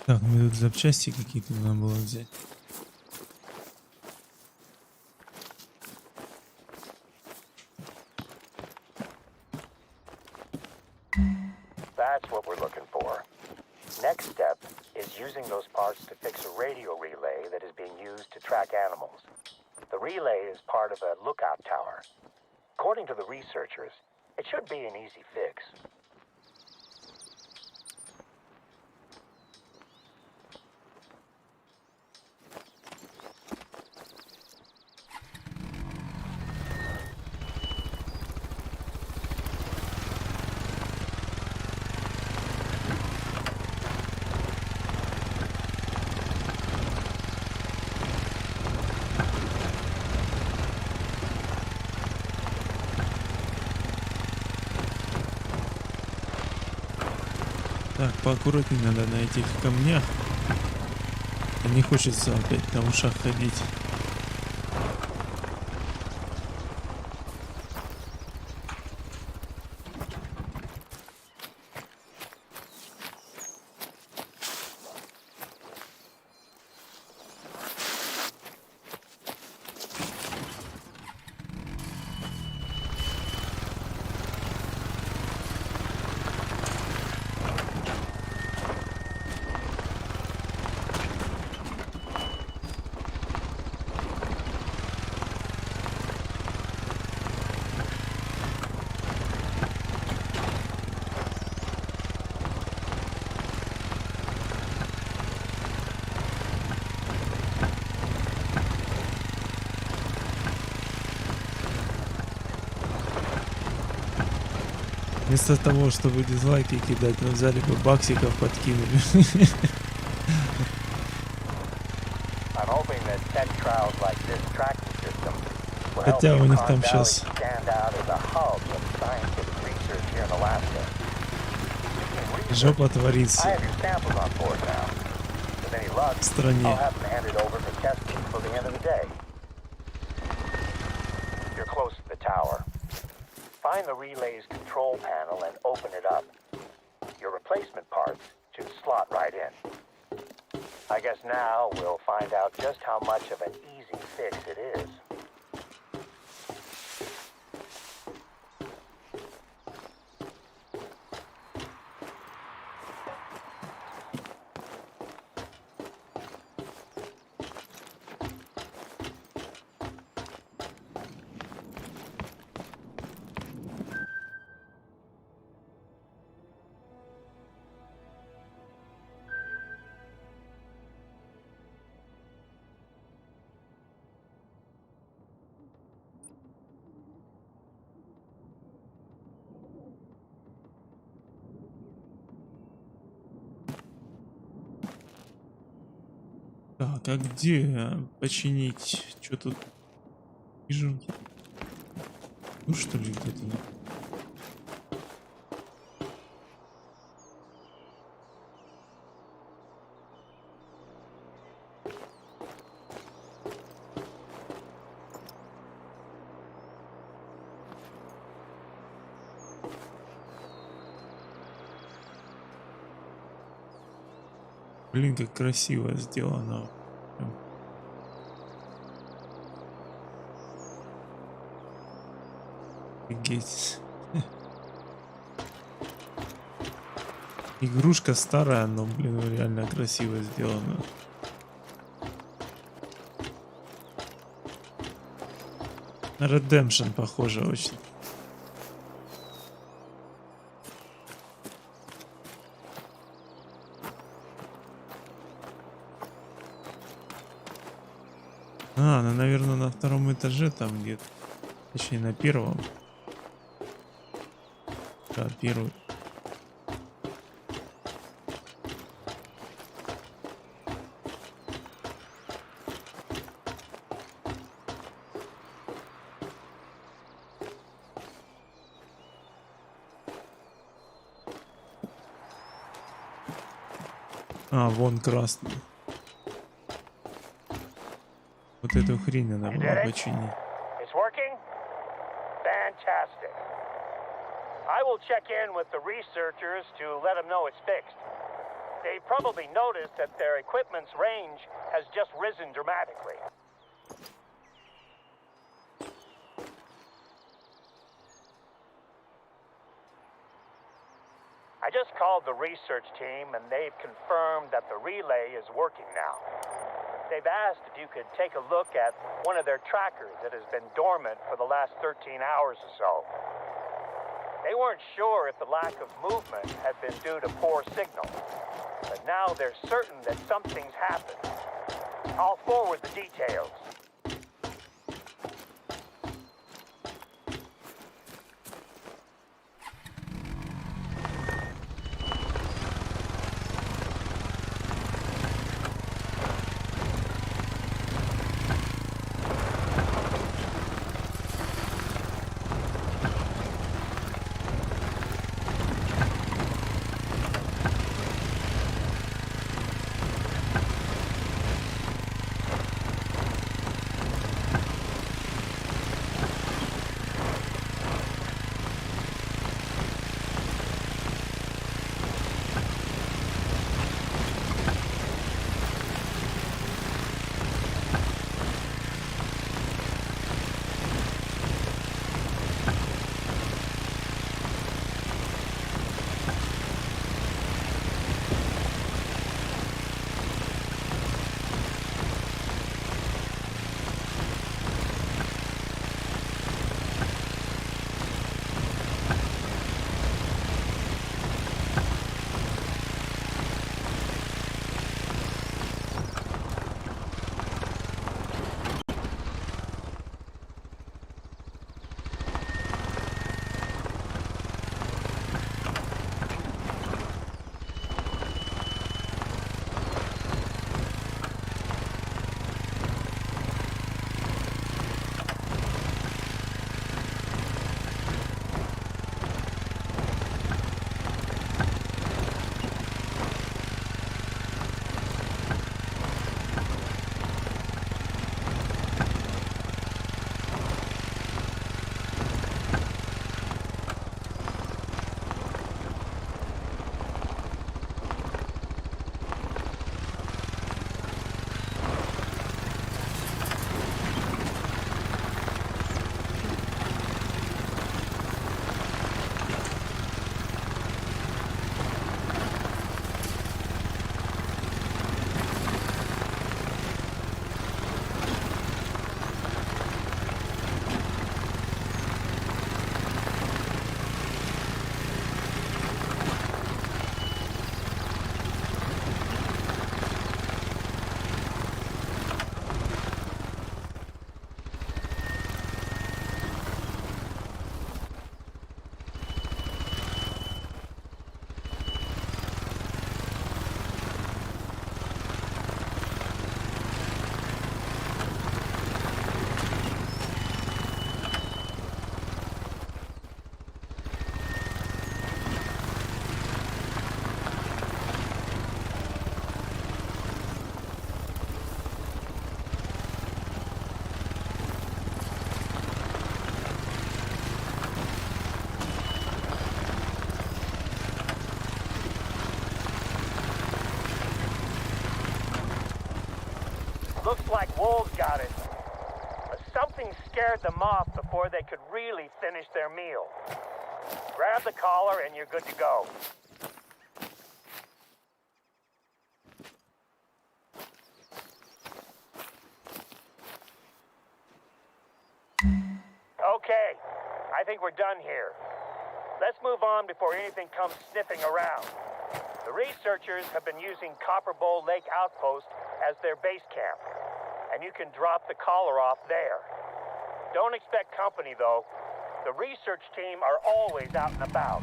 Так, мне тут запчасти какие-то надо было взять. That's what we're looking for. Next step is using those parts to fix a radio relay that is being used to track animals. The relay is part of a lookout tower. According to the researchers, it should be an easy fix. Так, поаккуратнее надо на этих камнях. Не хочется опять на ушах ходить. Вместо того, чтобы дизлайки кидать, мы взяли бы баксиков, подкинули. Хотя у них там сейчас жопа творится в стране. Find the relay's control panel and open it up. Your replacement parts should slot right in. I guess now we'll find out just how much of an easy fix it is. Так, а где починить? Что тут? Вижу. Ну что ли где-то? Блин, как красиво сделано. Офигеть. Игрушка старая, но, блин, реально красиво сделана. На Redemption похоже очень. А, ну, наверное, на втором этаже там где-то. Точнее, на первом. Да, первый. А, вон красный. Вот эту хрень надо было починить. It's working? Fantastic. I will check in with the researchers to let them know it's fixed. They probably noticed that their equipment's range has just risen dramatically. I just called the research team and they've confirmed that the relay is working now. They've asked if you could take a look at one of their trackers that has been dormant for the last 13 hours or so. They weren't sure if the lack of movement had been due to poor signal, but now they're certain that something's happened. I'll forward the details. Looks like wolves got it. But something scared them off before they could really finish their meal. Grab the collar and you're good to go. Okay, I think we're done here. Let's move on before anything comes sniffing around. The researchers have been using Copper Bowl Lake Outpost as their base camp, and you can drop the collar off there. Don't expect company, though. The research team are always out and about.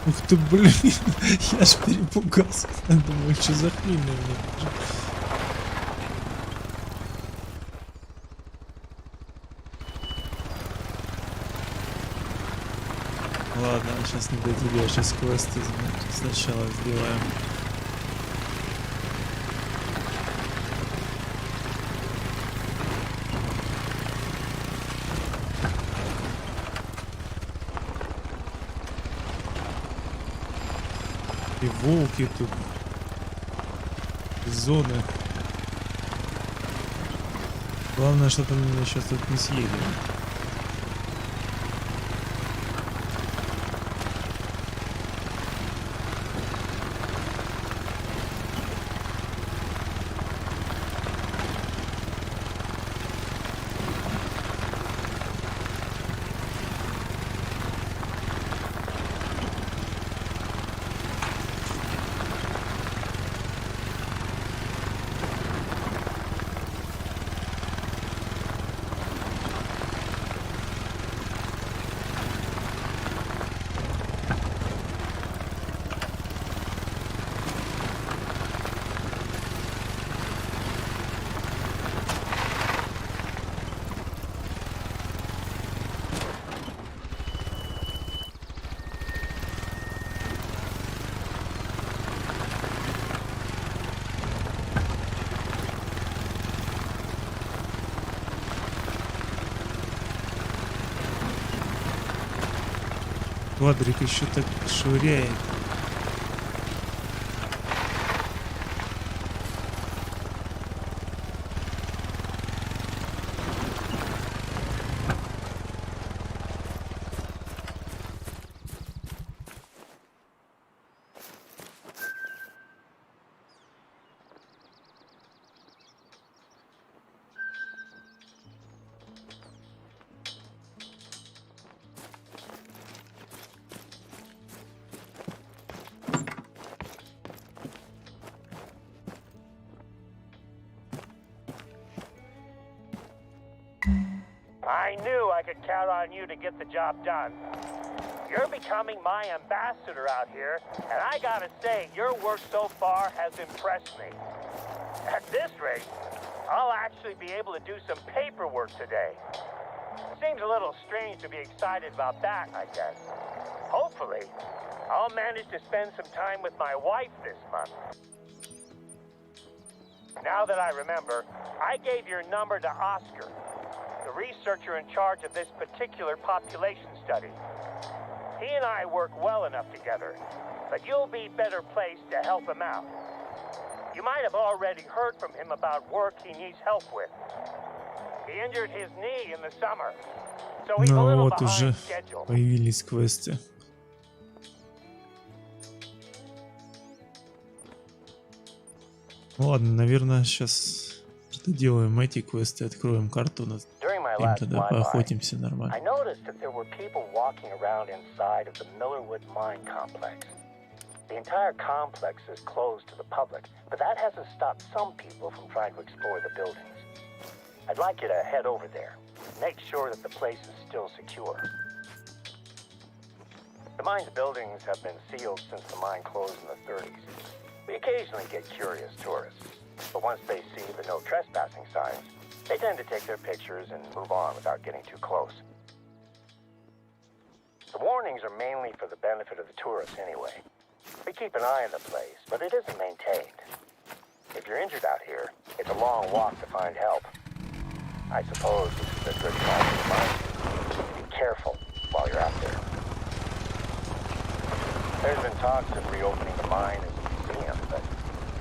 Ух ты, блин, я ж перепугался. Думаю, что за хрень на меня бежит. Ладно, сейчас не до тебя, сейчас квесты сначала сделаем. И волки тут. Зоны. Главное, чтобы они меня сейчас тут не съели. Квадрик еще так швыряет. I knew I could count on you to get the job done. You're becoming my ambassador out here, and I gotta say, your work so far has impressed me. At this rate, I'll actually be able to do some paperwork today. Seems a little strange to be excited about that, I guess. Hopefully, I'll manage to spend some time with my wife this month. Now that I remember, I gave your number to Oscar, the researcher in charge of this particular population study. He and I work well enough together, but you'll be better placed to help him out. You might have already heard from him about work he needs help with. He injured his knee in the summer, so he's a Ну little вот уже behind schedule. появились квесты. Ладно, наверное, сейчас доделаем эти квесты, откроем карту, During my им last тогда flyby, поохотимся нормально. I noticed that there were people walking around inside of the Millerwood mine complex. The entire complex is closed to the public, but that hasn't stopped some people from trying to explore the buildings. I'd like you to head over there. Make sure that the place is still secure. The mine's buildings have been sealed since the mine closed in the 30s. We occasionally get curious tourists, but once they see the no trespassing signs, they tend to take their pictures and move on without getting too close. The warnings are mainly for the benefit of the tourists anyway. We keep an eye on the place, but it isn't maintained. If you're injured out here, it's a long walk to find help. I suppose this is a good time to remind you. Be careful while you're out there. There's been talks of reopening the mine as a museum, but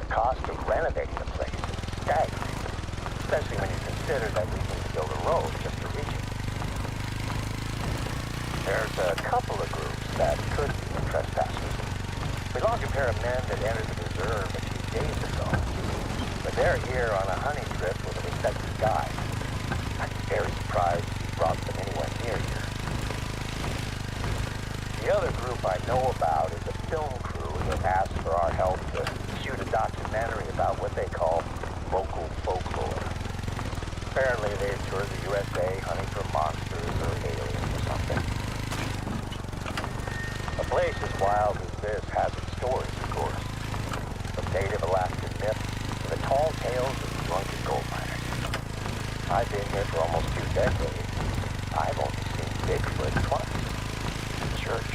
the cost of renovating the place is staggering, especially when you consider that we need to build a road just to reach it. There's a couple of groups that could be trespassers. We lost a pair of men that entered the reserve a few days ago, but they're here on a hunting trip with a respected guide. I'm very surprised he brought them anywhere near here. The other group I know about is a film crew that asked for our help to shoot a documentary about what they call local folklore. Apparently they toured the USA hunting for monsters or aliens or something. A place as wild as this has its stories, of course. From native Alaskan myths to the tall tales of drunken gold miners. I've been here for almost 2 decades. I've only seen Bigfoot twice. In church.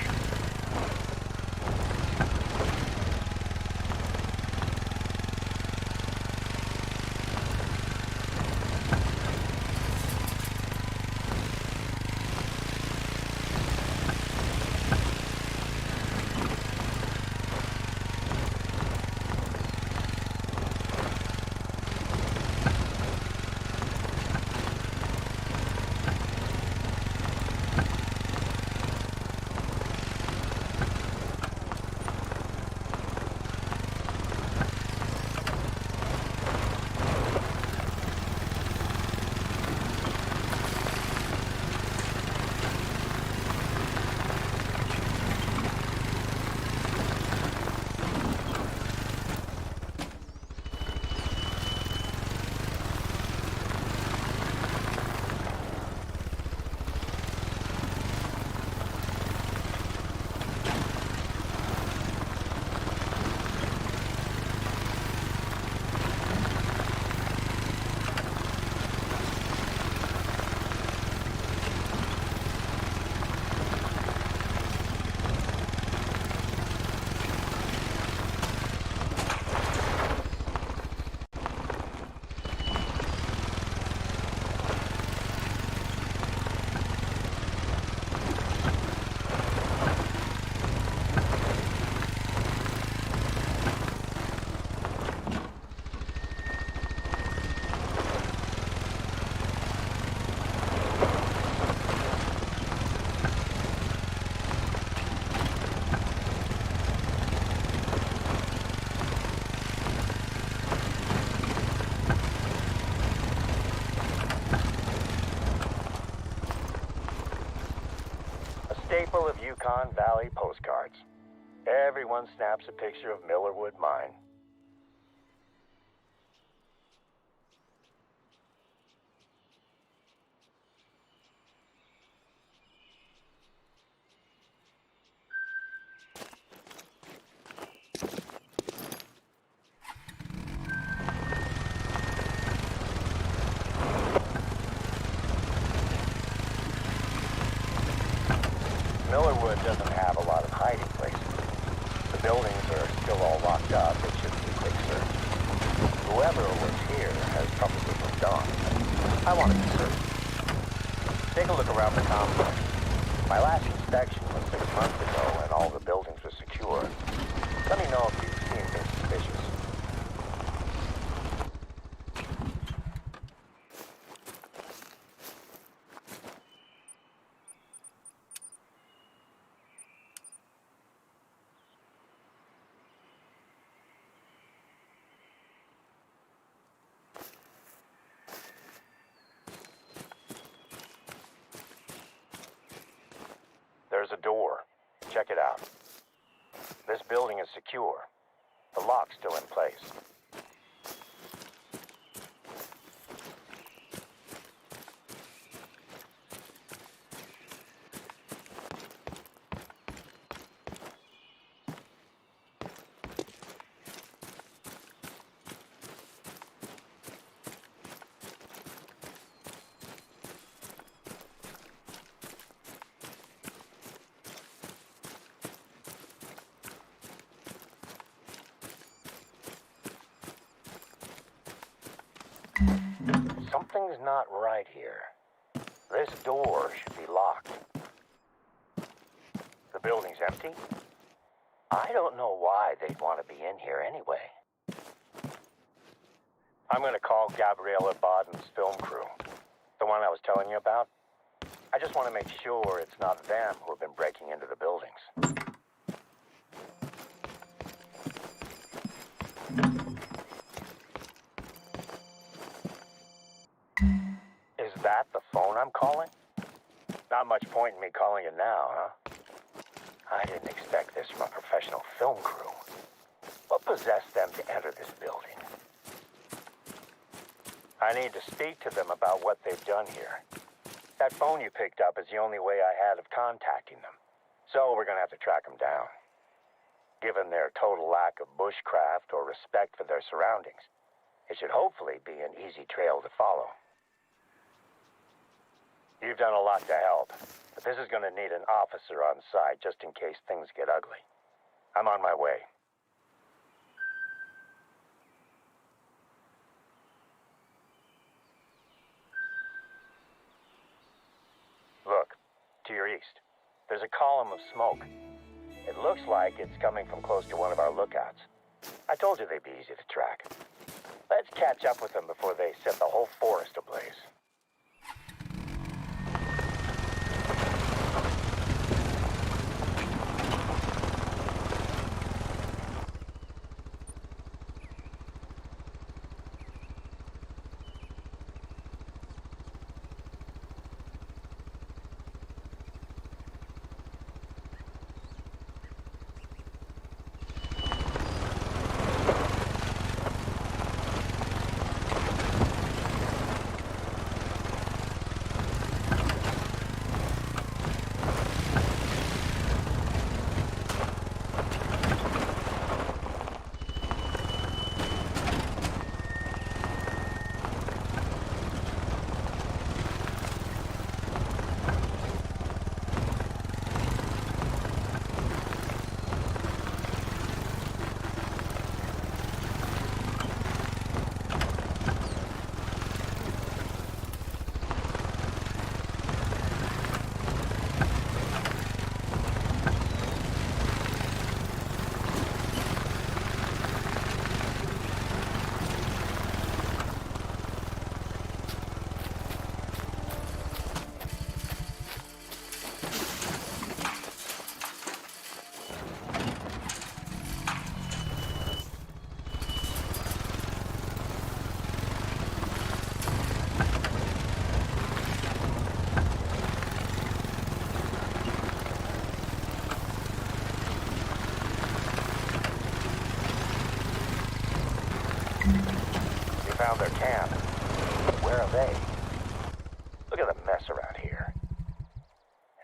staple of Yukon Valley postcards. Everyone snaps a picture of Millerwood Mine. Millerwood doesn't have a lot of hiding places. The buildings are still all locked up. It should be a quick search. Whoever was here has probably moved on. I want to search. Take a look around the complex. My last inspection was 6 months ago, and all the buildings were secure. Let me know if you've seen anything suspicious. There's a door. Check it out. This building is secure. The lock's still in place. Something's not right here. This door should be locked. The building's empty? I don't know why they'd want to be in here anyway. I'm going to call Gabriella Baden's film crew. The one I was telling you about. I just want to make sure it's not them who have been breaking into the buildings. Is that the phone I'm calling? Not much point in me calling it now, huh? I didn't expect this from a professional film crew. What possessed them to enter this building? I need to speak to them about what they've done here. That phone you picked up is the only way I had of contacting them. So we're gonna have to track them down. Given their total lack of bushcraft or respect for their surroundings, it should hopefully be an easy trail to follow. You've done a lot to help, but this is going to need an officer on site just in case things get ugly. I'm on my way. Look, to your east, there's a column of smoke. It looks like it's coming from close to one of our lookouts. I told you they'd be easy to track. Let's catch up with them before they set the whole forest ablaze. found their camp. Where are they? Look at the mess around here.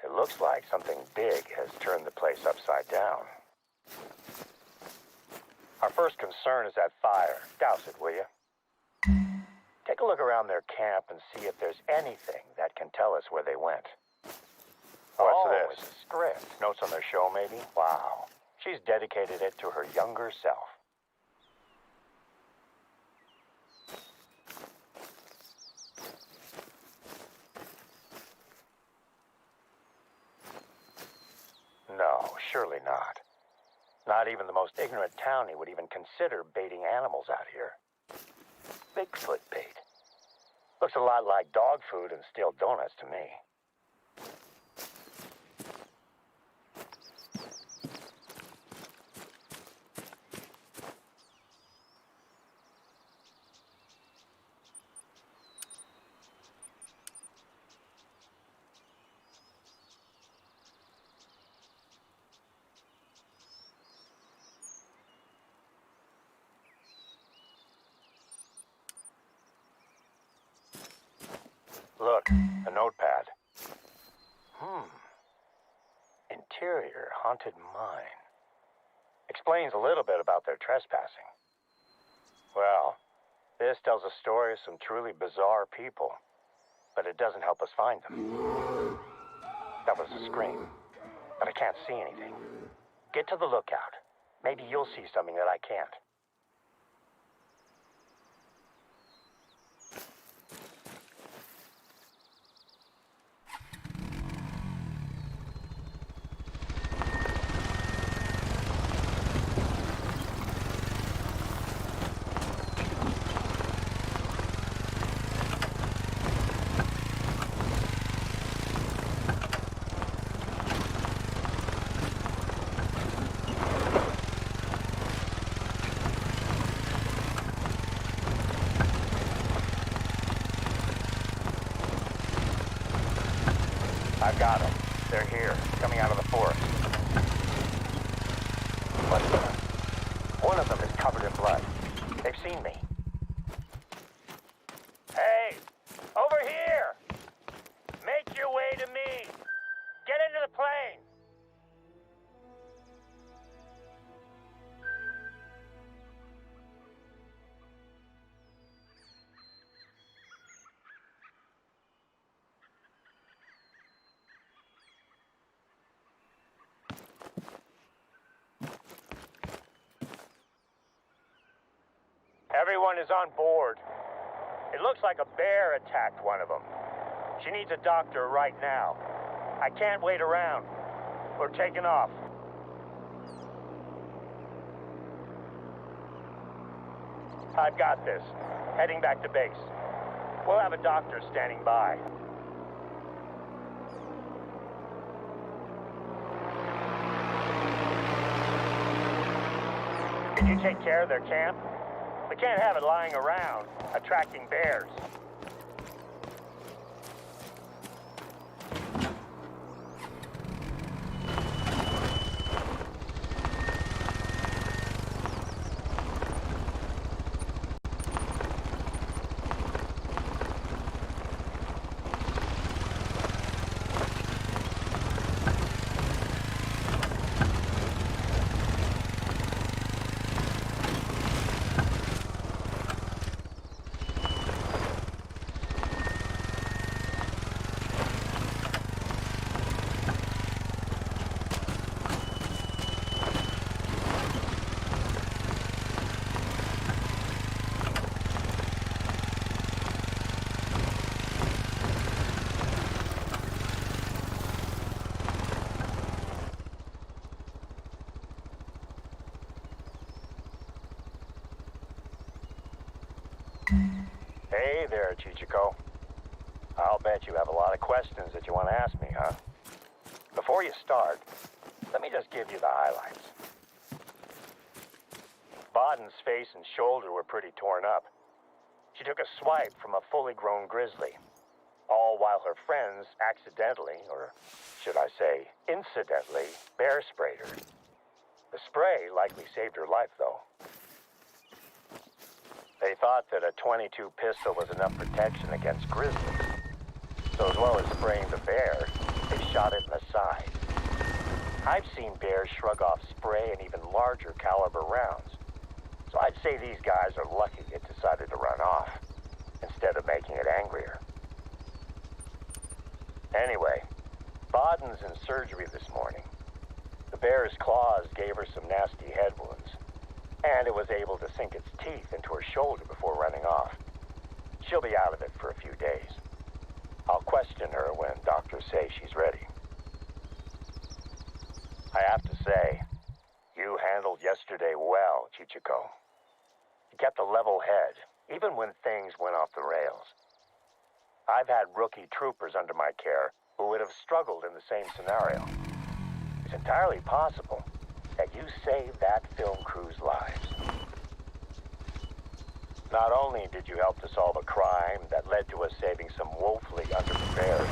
It looks like something big has turned the place upside down. Our first concern is that fire. Douse it, will you? Take a look around their camp and see if there's anything that can tell us where they went. What's this? It's a script. Notes on their show, maybe? Wow. She's dedicated it to her younger self. No, surely not. Not even the most ignorant townie would even consider baiting animals out here. Bigfoot bait. Looks a lot like dog food and stale donuts to me. Look, a notepad. Interior haunted mine. Explains a little bit about their trespassing. Well, this tells a story of some truly bizarre people, but it doesn't help us find them. That was a scream, but I can't see anything. Get to the lookout. Maybe you'll see something that I can't. I've got them. They're here, coming out of the forest. What's that? One of them is covered in blood. They've seen me. Hey! Over here! Make your way to me! Get into the plane! Everyone is on board. It looks like a bear attacked one of them. She needs a doctor right now. I can't wait around. We're taking off. I've got this. Heading back to base. We'll have a doctor standing by. Did you take care of their camp? We can't have it lying around, attracting bears. Hey there, Chichiko. I'll bet you have a lot of questions that you want to ask me, huh? Before you start, let me just give you the highlights. Baden's face and shoulder were pretty torn up. She took a swipe from a fully grown grizzly, all while her friends accidentally, or should I say incidentally, bear sprayed her. The spray likely saved her life, though. They thought that a .22 pistol was enough protection against grizzlies. So as well as spraying the bear, they shot it in the side. I've seen bears shrug off spray and even larger caliber rounds. So I'd say these guys are lucky it decided to run off, instead of making it angrier. Anyway, Baden's in surgery this morning. The bear's claws gave her some nasty head wounds, and it was able to sink its teeth into her shoulder before running off. She'll be out of it for a few days. I'll question her when doctors say she's ready. I have to say, you handled yesterday well, Chichiko. You kept a level head, even when things went off the rails. I've had rookie troopers under my care who would have struggled in the same scenario. It's entirely possible that you saved that film crew's lives. Not only did you help to solve a crime that led to us saving some woefully underprepared,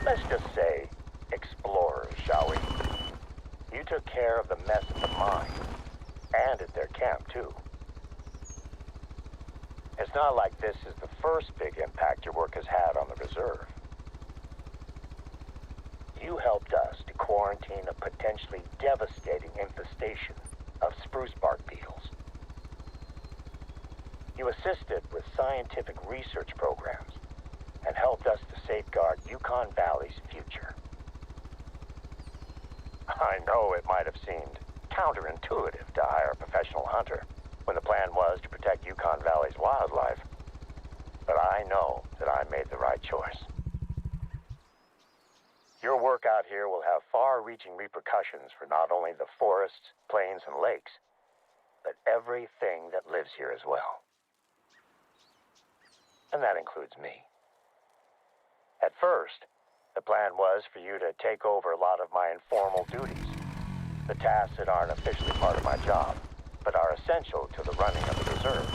let's just say, explorers, shall we? You took care of the mess at the mine, and at their camp, too. It's not like this is the first big impact your work has had on the reserve. You helped us to quarantine a potentially devastating infestation of spruce bark beetles. You assisted with scientific research programs and helped us to safeguard Yukon Valley's future. I know it might have seemed counterintuitive to hire a professional hunter when the plan was to protect Yukon Valley's wildlife, but I know that I made the right choice. Your work out here will have far-reaching repercussions for not only the forests, plains, and lakes, but everything that lives here as well. And that includes me. At first, the plan was for you to take over a lot of my informal duties, the tasks that aren't officially part of my job, but are essential to the running of the reserve.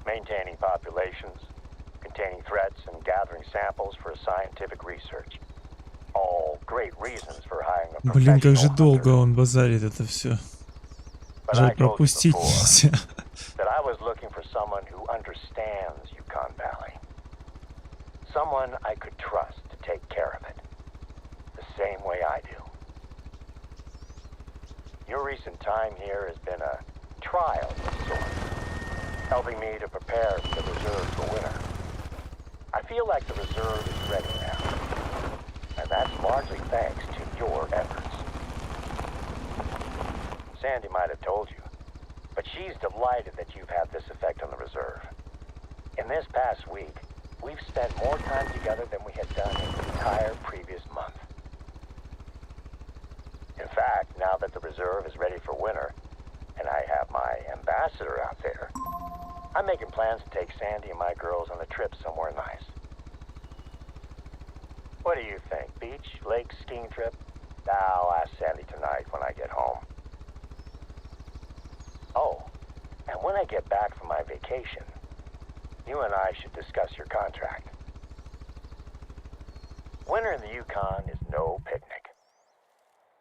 Maintaining populations, containing threats, and gathering samples for scientific research. All great reasons for hiring a Блин, как же professional долго hunter. он базарит это все. But Жаль I told you пропустить before нельзя. that I was looking for someone who understands Yukon Valley. Someone I could trust to take care of it, the same way I do. Your recent time here has been a trial of sorts, helping me to prepare for the reserve for winter. I feel like the reserve is ready now, and that's largely thanks to your efforts. Sandy might have told you, but she's delighted that you've had this effect on the reserve. In this past week, we've spent more time together than we had done in the entire previous month. In fact, now that the reserve is ready for winter, and I have my ambassador out there, I'm making plans to take Sandy and my girls on a trip somewhere nice. What do you think? Beach, lake, skiing trip? I'll ask Sandy tonight when I get home. Oh, and when I get back from my vacation, you and I should discuss your contract. Winter in the Yukon is no picnic,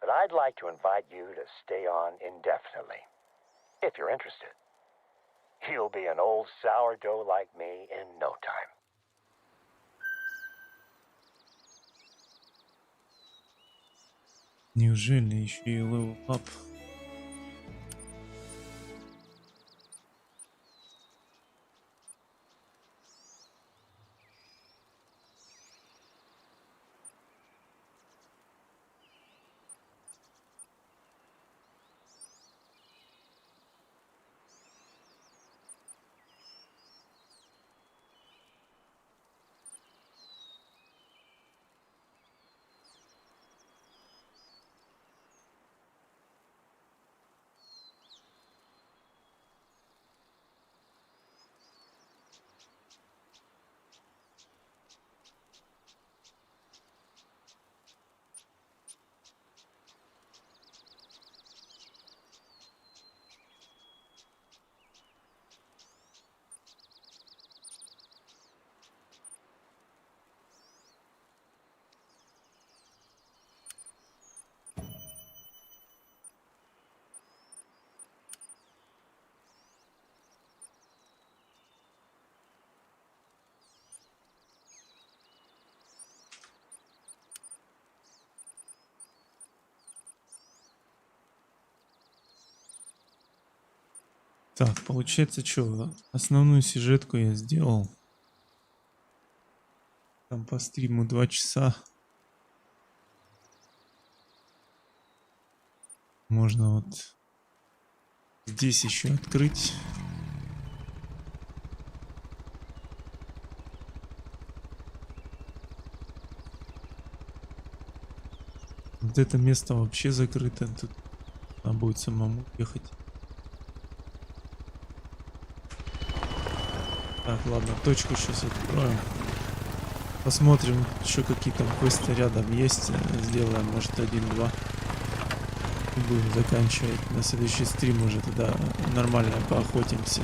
but I'd like to invite you to stay on indefinitely, if you're interested. You'll be an old sourdough like me in no time. Неужели еще и level up? Так, получается, что, основную сюжетку я сделал. Там по стриму 2 часа. Можно вот здесь еще открыть. Вот это место вообще закрыто. Тут надо будет самому ехать. Так, ладно, точку сейчас откроем. Посмотрим, еще какие там квесты рядом есть. Сделаем, может, 1-2. И будем заканчивать. На следующий стрим уже тогда нормально поохотимся.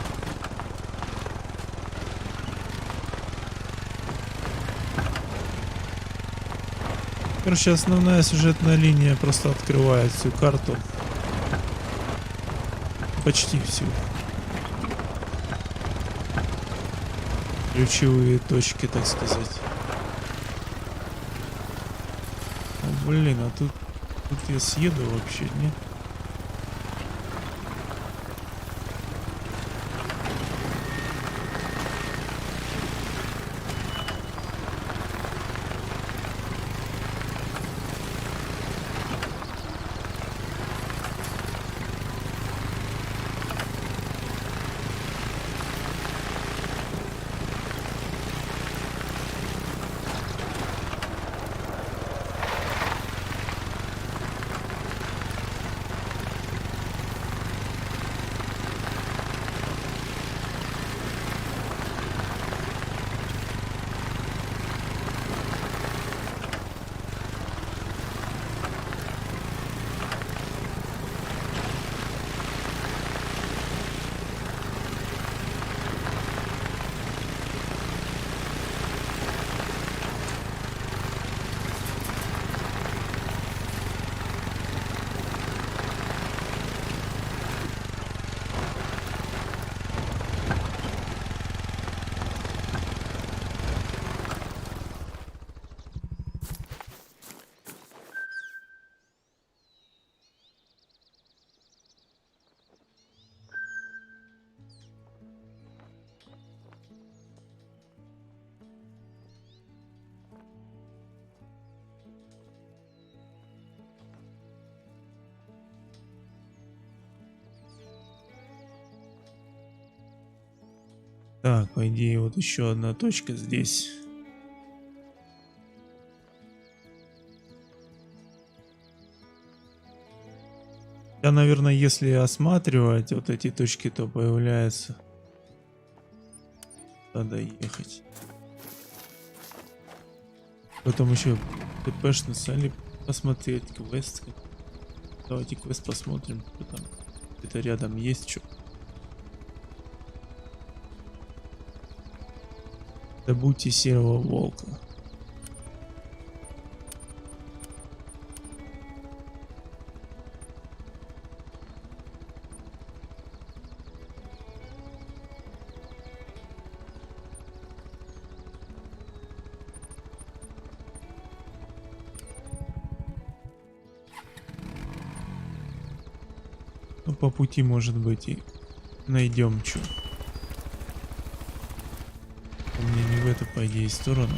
Короче, основная сюжетная линия просто открывает всю карту. Почти всю. Ключевые точки, так сказать. О, блин, а тут я съеду вообще, нет? Так, по идее, вот еще одна точка здесь. Я, наверное, если осматривать вот эти точки, то появляется. Надо ехать. Потом еще ТПшница или посмотреть квест. Давайте квест посмотрим, что там. Это рядом есть что. Добудьте серого волка. Ну, по пути, может быть, и найдем что. Мне не в эту, по идее, сторону.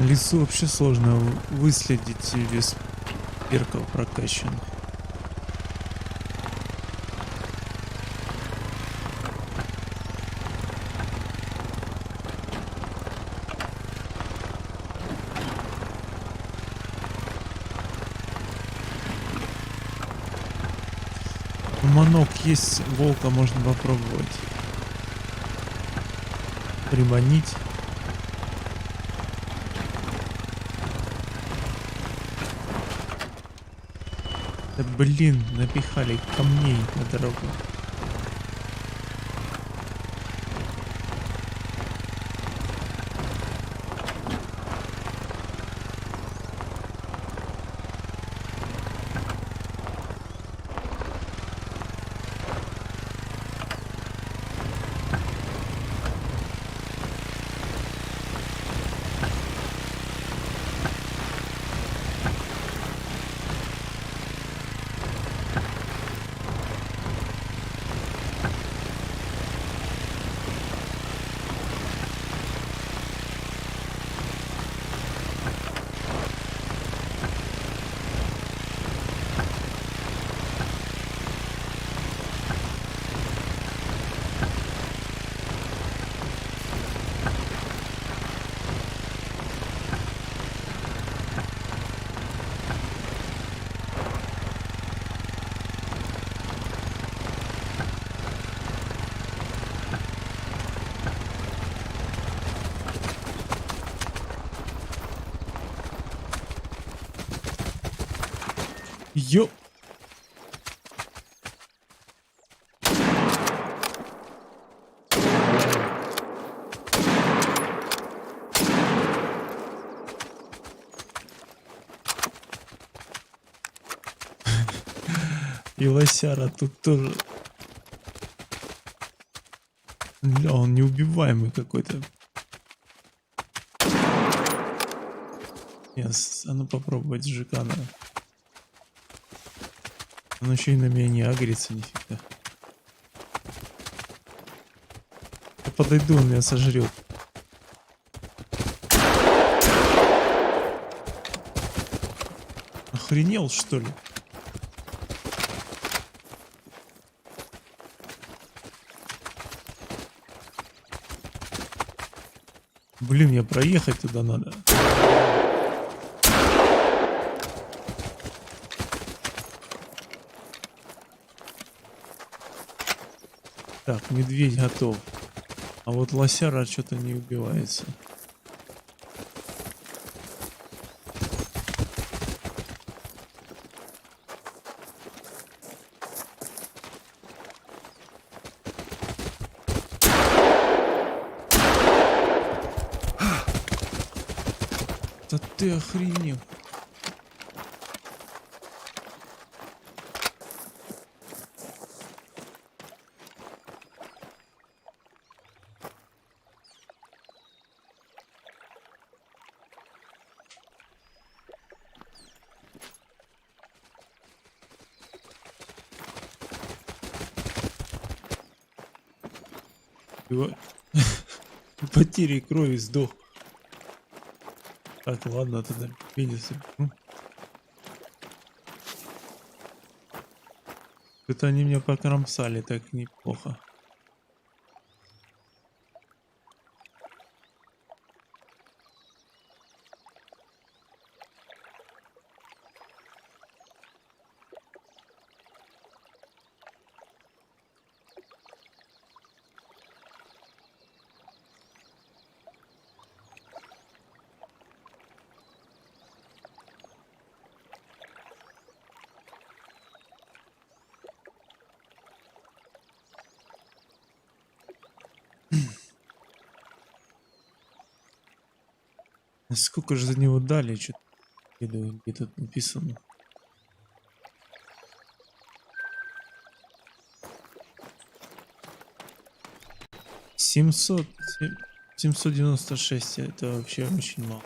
Лису вообще сложно выследить без перков прокачанных. Манок есть, волка можно попробовать приманить. Да блин, напихали камней на дорогу. Ё! И лосяра тут тоже. Бля, он неубиваемый какой-то. Yes. А ну попробовать ЖК надо. Он еще и на меня не агрится нифига. Я подойду, он меня сожрет. Охренел, что ли? Блин, мне проехать туда надо. Так, медведь готов. А вот лосяра что-то не убивается. Да ты охренел. Его... Потери крови сдох. Так, ладно, тогда видится. Это они меня покромсали так неплохо. Сколько же за него дали? Что-то где тут написано. 796, это вообще очень мало.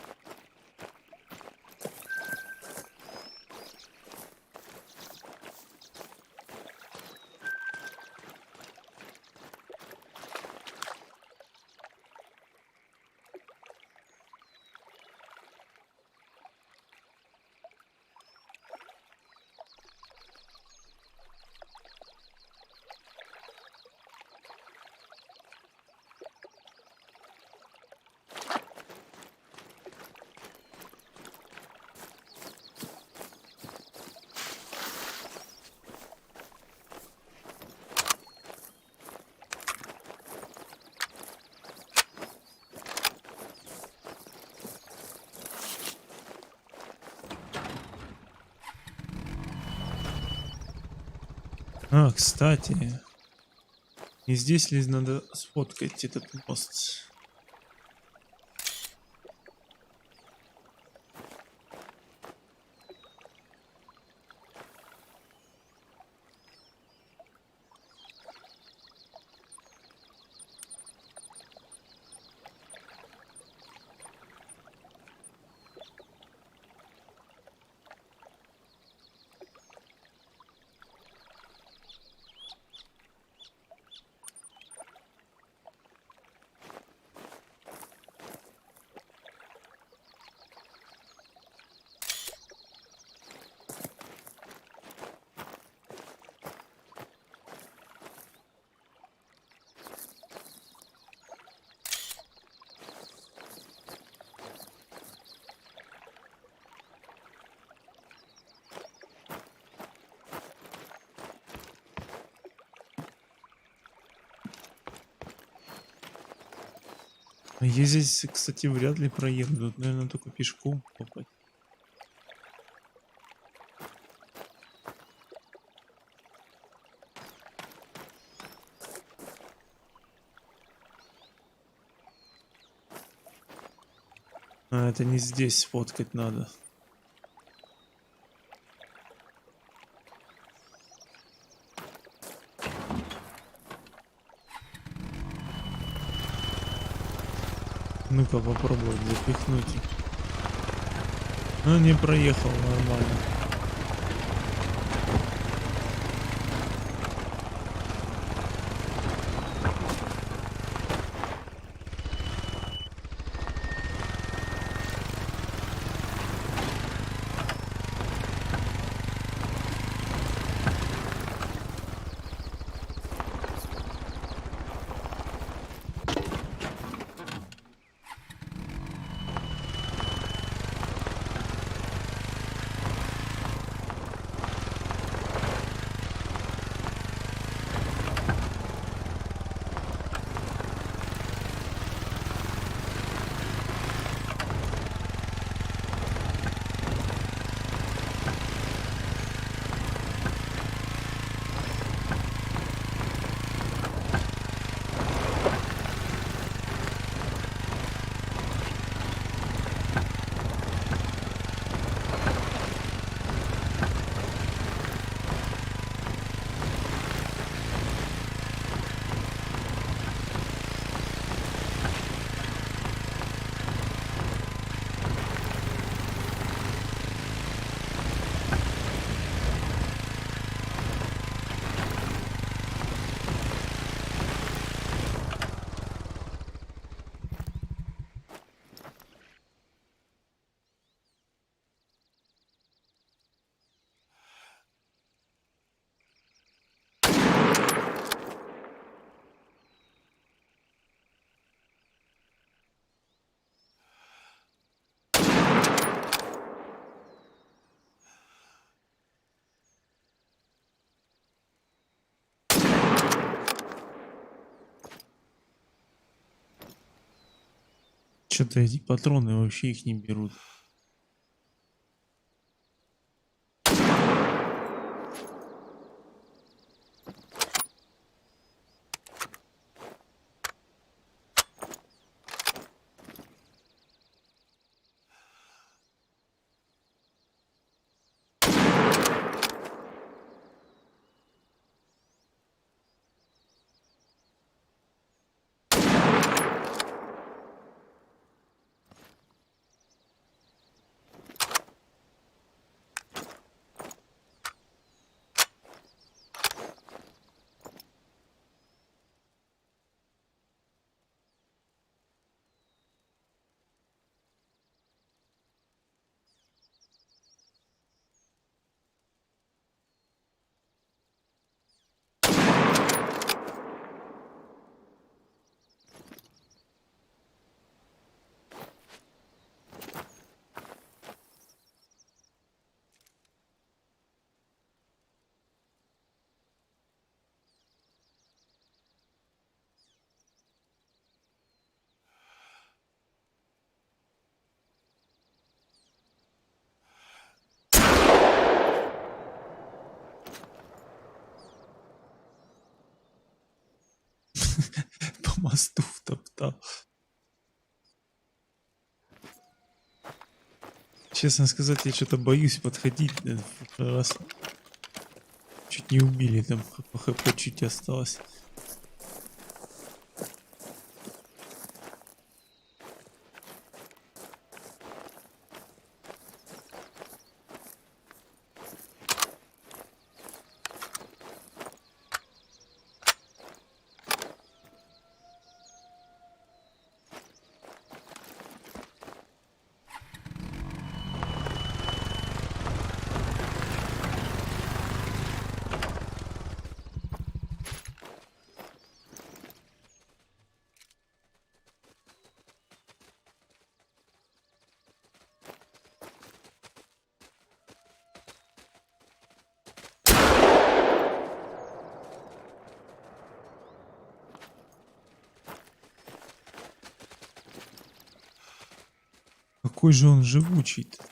А, кстати. И здесь ли надо сфоткать этот мост? Я здесь, кстати, вряд ли проеду. Тут, наверное, только пешком попасть. А, это не здесь сфоткать надо. Ну-ка попробовать запихнуть. Ну, не проехал нормально. Что-то эти патроны вообще их не берут. По мосту втоптал. Честно сказать, я что-то боюсь подходить. В прошлый раз чуть не убили, там по хп чуть осталось. Какой же он живучий-то.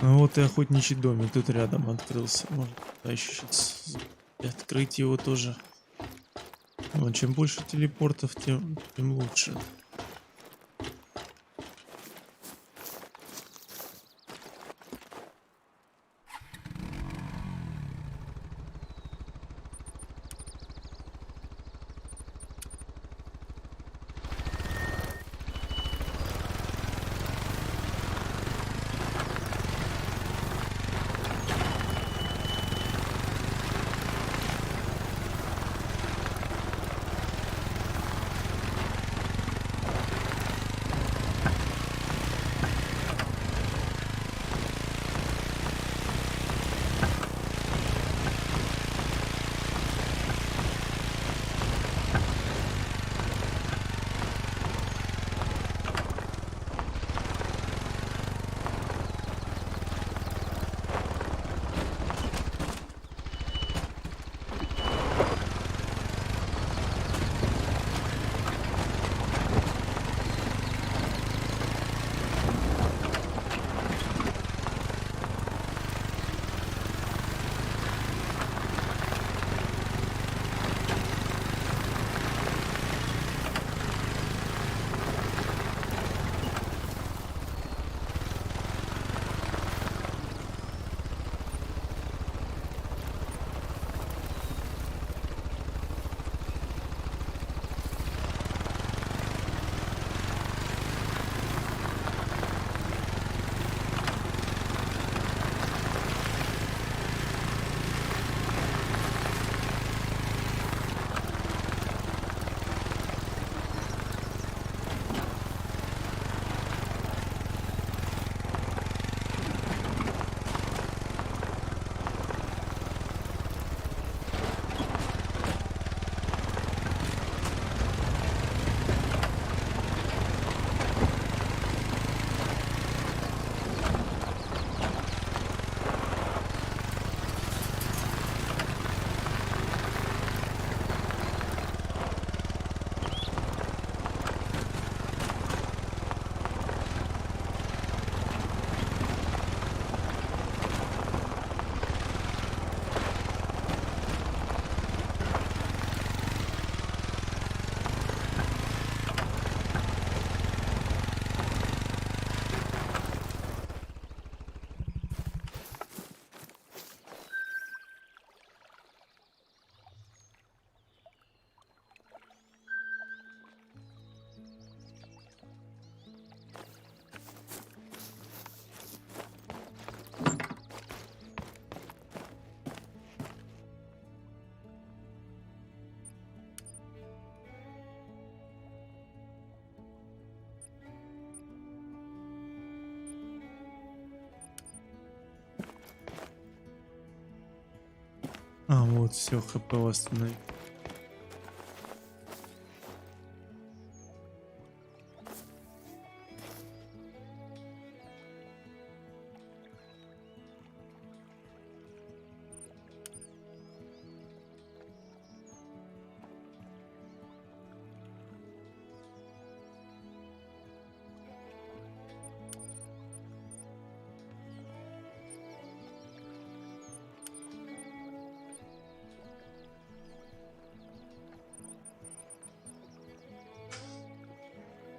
Ну вот и охотничий домик тут рядом открылся. Может, еще сейчас открыть его тоже. Вот, чем больше телепортов, тем лучше. А, вот, все, хп восстановить.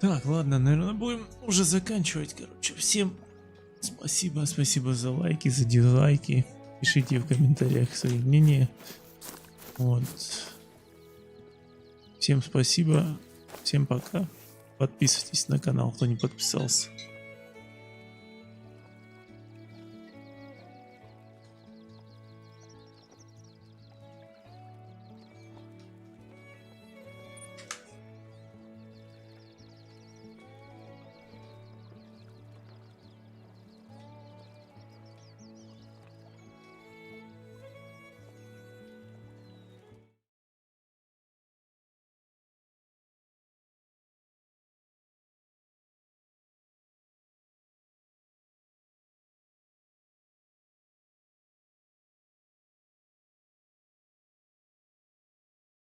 Так, ладно, наверное, будем уже заканчивать, короче. Всем спасибо за лайки, за дизлайки. Пишите в комментариях свои мнения. Вот. Всем спасибо, всем пока. Подписывайтесь на канал, кто не подписался.